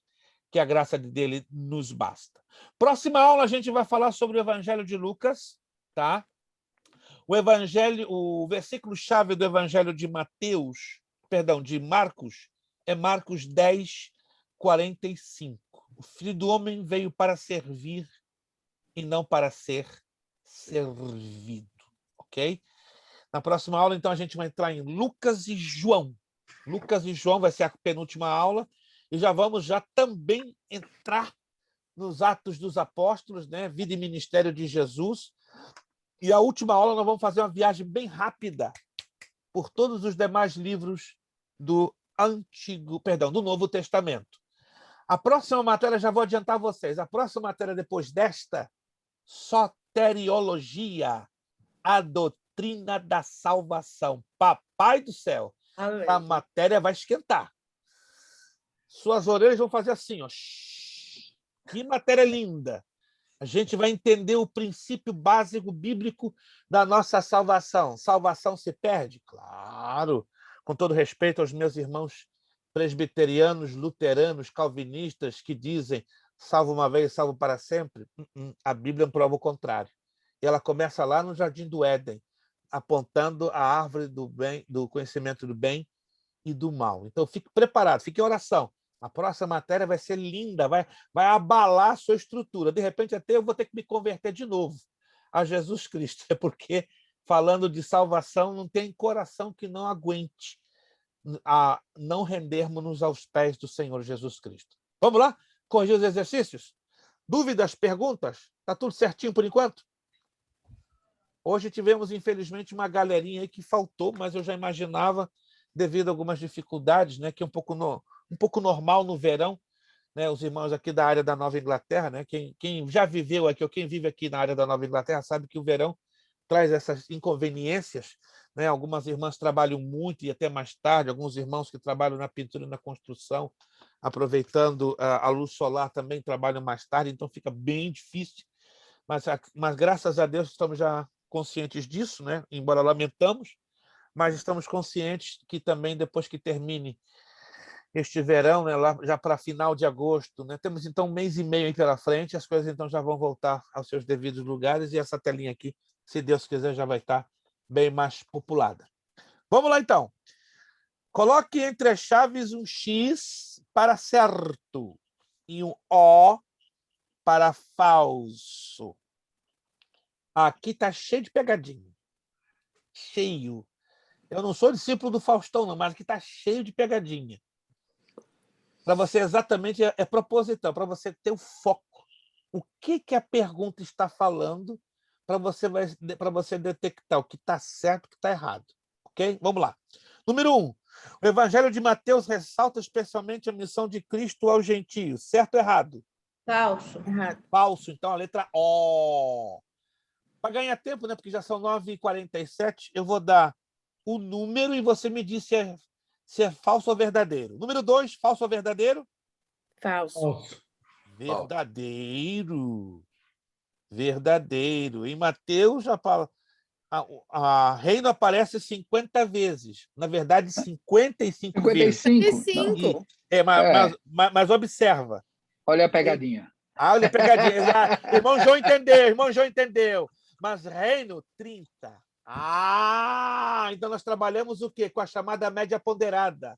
que a graça dele nos basta. Próxima aula a gente vai falar sobre o Evangelho de Lucas, tá? O versículo-chave do Evangelho de Marcos, é Marcos 10, 45. O Filho do Homem veio para servir e não para ser servido, ok? Na próxima aula, então, a gente vai entrar em Lucas e João. Lucas e João vai ser a penúltima aula e já vamos também entrar nos Atos dos Apóstolos, né? Vida e Ministério de Jesus. E a última aula nós vamos fazer uma viagem bem rápida por todos os demais livros do Novo Testamento. A próxima matéria, já vou adiantar a vocês, a próxima matéria depois desta, soteriologia, a doutrina da salvação. Papai do céu, a matéria vai esquentar. Suas orelhas vão fazer assim, ó. Que matéria linda! A gente vai entender o princípio básico bíblico da nossa salvação. Salvação se perde? Claro. Com todo respeito aos meus irmãos presbiterianos, luteranos, calvinistas, que dizem salvo uma vez, salvo para sempre. A Bíblia prova o contrário. E ela começa lá no Jardim do Éden, apontando a árvore do bem, do conhecimento do bem e do mal. Então, fique preparado, fique em oração. A próxima matéria vai ser linda, vai abalar a sua estrutura. De repente, até eu vou ter que me converter de novo a Jesus Cristo. É porque, falando de salvação, não tem coração que não aguente a não rendermos-nos aos pés do Senhor Jesus Cristo. Vamos lá? Corrigir os exercícios? Dúvidas, perguntas? Está tudo certinho por enquanto? Hoje tivemos, infelizmente, uma galerinha aí que faltou, mas eu já imaginava, devido a algumas dificuldades, né, que é um pouco normal no verão, né, os irmãos aqui da área da Nova Inglaterra, né, quem já viveu aqui ou quem vive aqui na área da Nova Inglaterra sabe que o verão traz essas inconveniências, né? Algumas irmãs trabalham muito e até mais tarde, alguns irmãos que trabalham na pintura e na construção, aproveitando a luz solar, também trabalham mais tarde, então fica bem difícil, mas graças a Deus estamos já conscientes disso, né? Embora lamentamos, mas estamos conscientes que também depois que termine este verão, né, lá já para final de agosto, né, temos então um mês e meio aí pela frente, as coisas então já vão voltar aos seus devidos lugares e essa telinha aqui, se Deus quiser, já vai estar bem mais populada. Vamos lá então. Coloque entre as chaves um X para certo e um O para falso. Aqui está cheio de pegadinha. Cheio. Eu não sou discípulo do Faustão, não, mas aqui está cheio de pegadinha. Para você exatamente, é proposital, para você ter o foco. O que a pergunta está falando para você detectar o que está certo e o que está errado. Ok? Vamos lá. Número 1. O Evangelho de Mateus ressalta especialmente a missão de Cristo aos gentios. Certo ou errado? Falso. Errado. Falso. Então, a letra O. Para ganhar tempo, né? Porque já são 9h47, eu vou dar o número e você me diz se é falso ou verdadeiro. Número 2, falso ou verdadeiro? Falso. Falso. Verdadeiro. Verdadeiro. Em Mateus, a reino aparece 50 vezes. Na verdade, 55 vezes. 55. E, Cinco. mas observa. Olha a pegadinha. Olha a pegadinha. Irmão João entendeu. Mas reino, 30. Então nós trabalhamos o quê? Com a chamada média ponderada.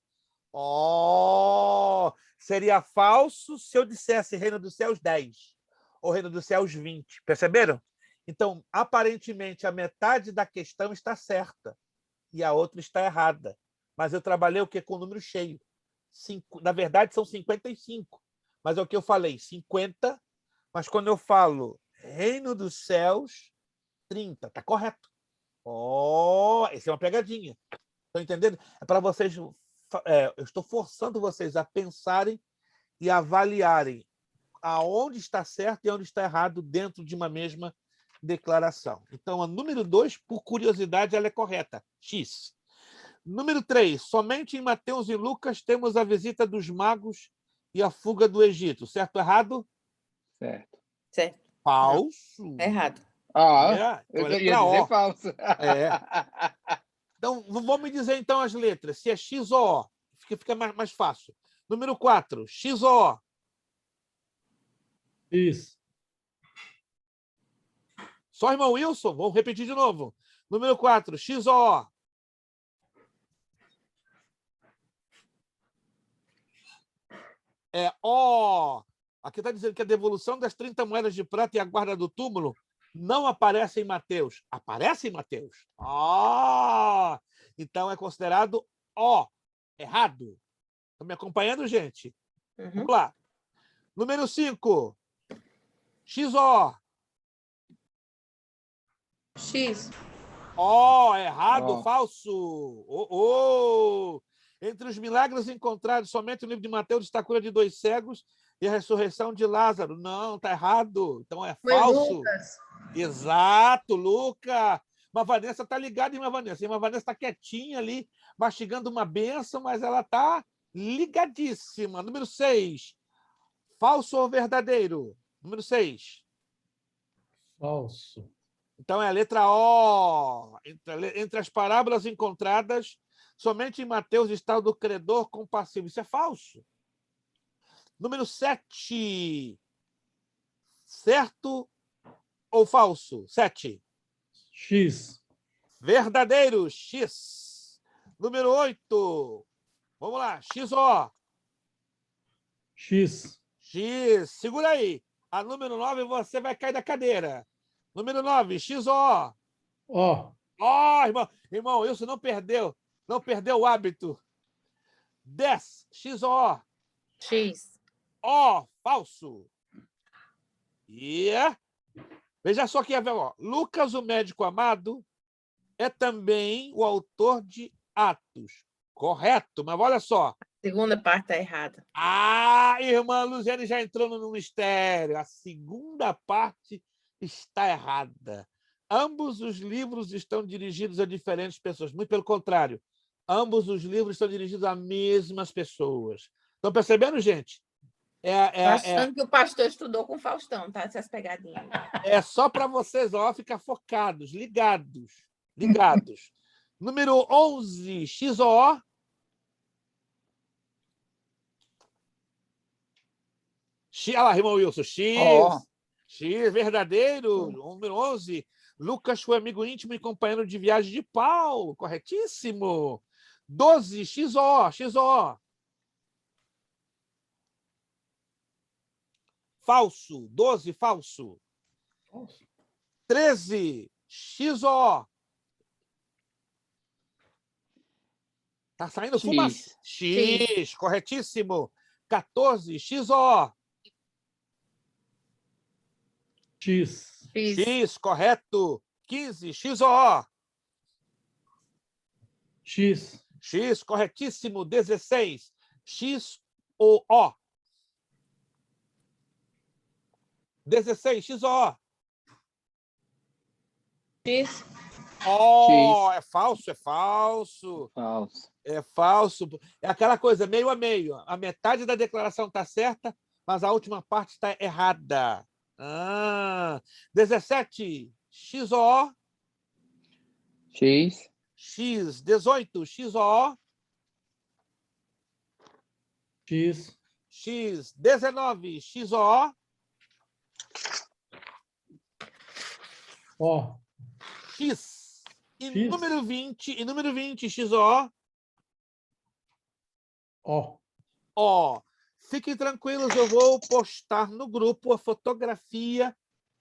Seria falso se eu dissesse reino dos céus 10 ou reino dos céus 20. Perceberam? Então, aparentemente, a metade da questão está certa e a outra está errada. Mas eu trabalhei o quê? Com o número cheio. Na verdade, são 55. Mas é o que eu falei, 50. Mas quando eu falo reino dos céus, 30. Está correto. Essa é uma pegadinha. Estão entendendo? É para vocês... eu estou forçando vocês a pensarem e avaliarem aonde está certo e onde está errado dentro de uma mesma declaração. Então, a número 2, por curiosidade, ela é correta. X. Número 3, somente em Mateus e Lucas temos a visita dos magos e a fuga do Egito. Certo ou errado? Certo. Certo. Falso. Não. Errado. Eu Então, ia dizer falso. Então, vamos me dizer então as letras. Se é X ou O. Fica mais fácil. Número 4, X ou O. X. Só irmão Wilson, vamos repetir de novo. Número 4, X ou O. É O. Aqui está dizendo que a devolução das 30 moedas de prata e a guarda do túmulo não aparece em Mateus. Aparece em Mateus. Então é considerado O. Errado. Estão me acompanhando, gente? Uhum. Vamos lá. Número 5. X ou O. X. Errado, falso. Entre os milagres encontrados, somente no livro de Mateus está a cura de 2 cegos e a ressurreição de Lázaro. Não, está errado. Então é falso. Lucas. Exato, Luca. Mas Vanessa está ligada, irmã Vanessa. Irmã Vanessa está quietinha ali, mastigando uma bênção, mas ela está ligadíssima. Número 6. Falso ou verdadeiro? Número 6. Falso. Então, é a letra O. Entre as parábolas encontradas, somente em Mateus está o do credor compassivo. Isso é falso. Número 7. Certo ou falso? 7. X. Verdadeiro. X. Número 8. Vamos lá. X ou O? X. X. Segura aí. A número 9 você vai cair da cadeira. Número 9, X ou O? O. Irmão, isso não perdeu o hábito. 10, X ou O? X. Falso. Veja só que Lucas, o médico amado, é também o autor de Atos. Correto, mas olha só. A segunda parte está errada. Irmã Luziane já entrou no mistério. A segunda parte está errada. Ambos os livros estão dirigidos a diferentes pessoas. Muito pelo contrário. Ambos os livros estão dirigidos a mesmas pessoas. Estão percebendo, gente? Achando que o pastor estudou com Faustão, tá? Essas pegadinhas. É só para vocês ficar focados, ligados. Número 11, X ou O? Olha lá, irmão Wilson. X. X, verdadeiro. Número 11. Lucas foi amigo íntimo e companheiro de viagem de Paulo. Corretíssimo. 12. X ou O? falso. 12, falso. 13, XO. Tá saindo X. fumaça. X, corretíssimo. 14, XO. X. X, correto. 15, XO. X. X, corretíssimo. 16, XOO. 16, XO. X. Oh, é falso, é falso. Falso. É falso. É aquela coisa, meio a meio. A metade da declaração está certa, mas a última parte está errada. 17, XOO. X. X, 18, XOO. X. X, 19, XOO. O. X. E X. número 20, XOO. O. Ó, fiquem tranquilos, eu vou postar no grupo a fotografia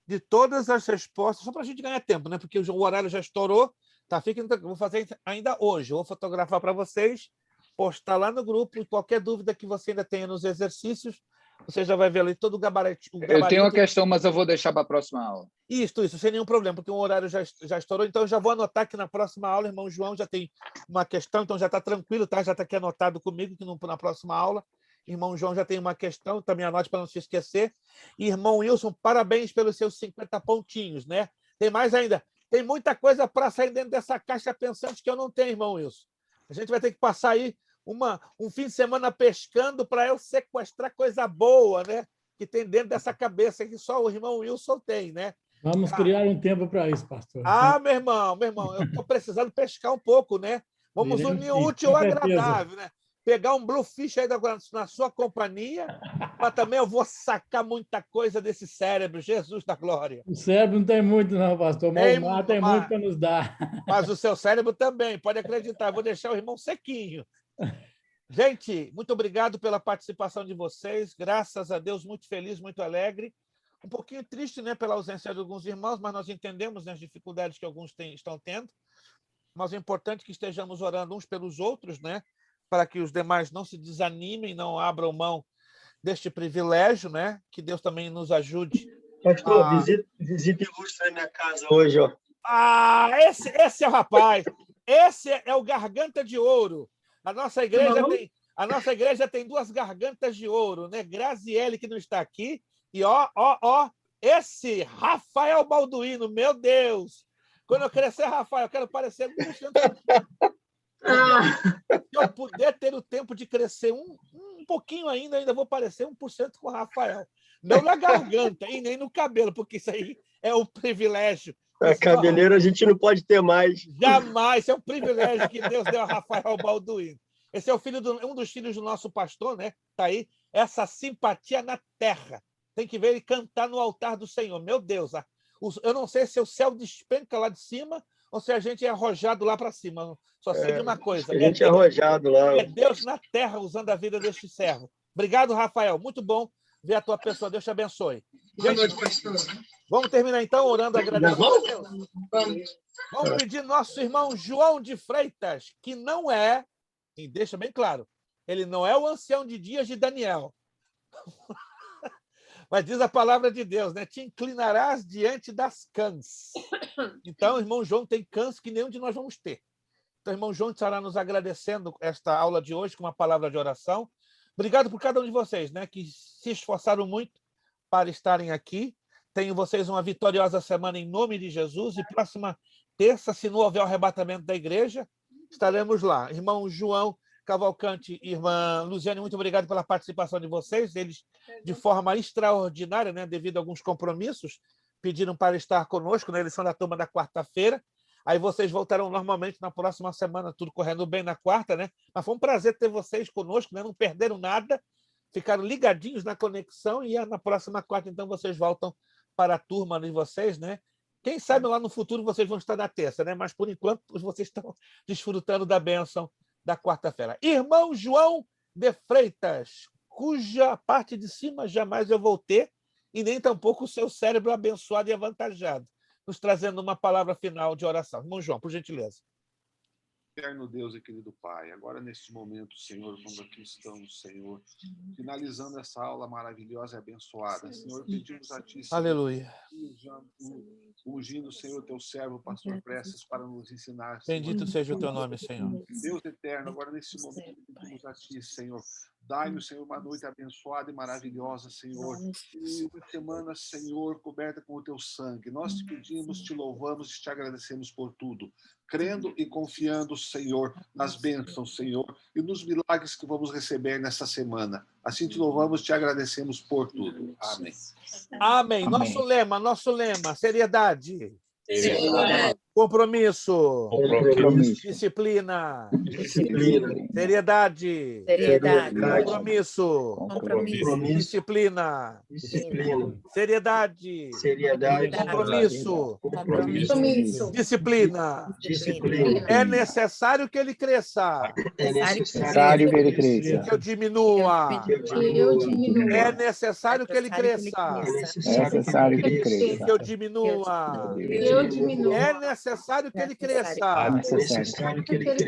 de todas as respostas, só para a gente ganhar tempo, né? Porque o horário já estourou, tá? Fiquem tranquilos, vou fazer ainda hoje, eu vou fotografar para vocês, postar lá no grupo, e qualquer dúvida que você ainda tenha nos exercícios, você já vai ver ali todo o gabarito. Eu tenho uma questão, mas eu vou deixar para a próxima aula. Isso, sem nenhum problema, porque o horário já estourou, então eu já vou anotar que na próxima aula, irmão João já tem uma questão, então já está tranquilo, tá? Já está aqui anotado comigo que na próxima aula, irmão João já tem uma questão, também anote para não se esquecer. E, irmão Wilson, parabéns pelos seus 50 pontinhos, né? Tem mais ainda, tem muita coisa para sair dentro dessa caixa pensante que eu não tenho, irmão Wilson. A gente vai ter que passar aí um fim de semana pescando para eu sequestrar coisa boa, né? Que tem dentro dessa cabeça que só o irmão Wilson tem, né? Vamos criar um tempo para isso, pastor. Meu irmão, eu estou precisando pescar um pouco, né? Vamos unir o útil ao agradável, né? Pegar um bluefish aí na sua companhia, mas também eu vou sacar muita coisa desse cérebro, Jesus da glória. O cérebro não tem muito, não, pastor, mas o mar tem muito para nos dar. Mas o seu cérebro também, pode acreditar, vou deixar o irmão sequinho. Gente, muito obrigado pela participação de vocês, graças a Deus, muito feliz, muito alegre. Um pouquinho triste, né, pela ausência de alguns irmãos, mas nós entendemos, né, as dificuldades que alguns estão tendo. Mas é importante que estejamos orando uns pelos outros, né, para que os demais não se desanimem, não abram mão deste privilégio, né? Que Deus também nos ajude. Pastor, visita ilustre na minha casa hoje, ó. Esse é o rapaz. Esse é o Garganta de Ouro. A nossa igreja tem duas gargantas de ouro, né? Graziele, que não está aqui, e esse Rafael Balduino, meu Deus! Quando eu crescer, Rafael, eu quero parecer 1%. Se eu puder ter o tempo de crescer um pouquinho ainda vou parecer 1% com o Rafael. Não na garganta e nem no cabelo, porque isso aí é um privilégio. A cabeleira a gente não pode ter mais. Jamais, isso é um privilégio que Deus deu a Rafael Balduino. Esse é um dos filhos do nosso pastor, né? Tá aí, essa simpatia na terra. Tem que ver ele cantar no altar do Senhor. Meu Deus, eu não sei se o céu despenca lá de cima ou se a gente é arrojado lá para cima. Só sei de uma coisa. A gente é arrojado lá. É Deus na terra usando a vida deste servo. Obrigado, Rafael. Muito bom ver a tua pessoa. Deus te abençoe. Gente, vamos terminar então orando, agradecendo a Deus. Vamos pedir nosso irmão João de Freitas, que não é, e deixa bem claro, ele não é o ancião de dias de Daniel. Mas diz a palavra de Deus, né? Te inclinarás diante das cãs. Então, o irmão João tem cãs que nenhum de nós vamos ter. Então, o irmão João estará nos agradecendo esta aula de hoje com uma palavra de oração. Obrigado por cada um de vocês, né? Que se esforçaram muito para estarem aqui. Tenho vocês uma vitoriosa semana em nome de Jesus. E próxima terça, se não houver o arrebatamento da igreja, estaremos lá. Irmão João Cavalcante e irmã Luziane, muito obrigado pela participação de vocês. Eles, de forma extraordinária, né, devido a alguns compromissos, pediram para estar conosco, né? Eles são da turma da quarta-feira. Aí vocês voltarão normalmente na próxima semana, tudo correndo bem na quarta, né? Mas foi um prazer ter vocês conosco, né? Não perderam nada, ficaram ligadinhos na conexão e na próxima quarta, então, vocês voltam para a turma de vocês, né? Quem sabe lá no futuro vocês vão estar na terça, né? Mas, por enquanto, vocês estão desfrutando da bênção da quarta-feira. Irmão João de Freitas, cuja parte de cima jamais eu vou ter, e nem tampouco o seu cérebro abençoado e avantajado, nos trazendo uma palavra final de oração. Irmão João, por gentileza. Eterno Deus e querido Pai, agora neste momento, Senhor, quando aqui estamos, Senhor, finalizando essa aula maravilhosa e abençoada, Senhor, pedimos a Ti, Senhor, Aleluia. ungindo, Senhor, Teu servo, pastor Prestes, para nos ensinar, Senhor. Bendito seja o Teu nome, Senhor. Deus eterno, agora nesse momento, pedimos a Ti, Senhor, dai-nos, Senhor, uma noite abençoada e maravilhosa, Senhor, e uma semana, Senhor, coberta com o Teu sangue. Nós te pedimos, te louvamos e te agradecemos por tudo, crendo e confiando, Senhor, nas bênçãos, Senhor, e nos milagres que vamos receber nessa semana. Assim te louvamos, te agradecemos por tudo. Amém. Amém. Nosso lema, seriedade. Compromisso. Disciplina. Seriedade. Compromisso. Disciplina. Seriedade. Compromisso. Disciplina. É necessário que ele cresça. Que eu diminua. É necessário que ele cresça. Que eu diminua. É necessário que ele cresça.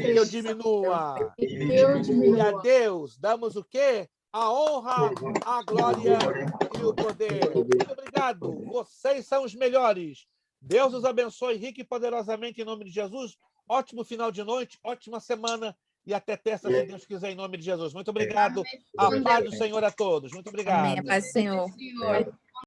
Que eu diminua. E a Deus damos o quê? A honra, a glória e o poder. Muito obrigado. Vocês são os melhores. Deus os abençoe rica e poderosamente em nome de Jesus. Ótimo final de noite, ótima semana e até terça, se Deus quiser, em nome de Jesus. Muito obrigado. A paz do Senhor a todos. Muito obrigado. Amém. A paz do Senhor.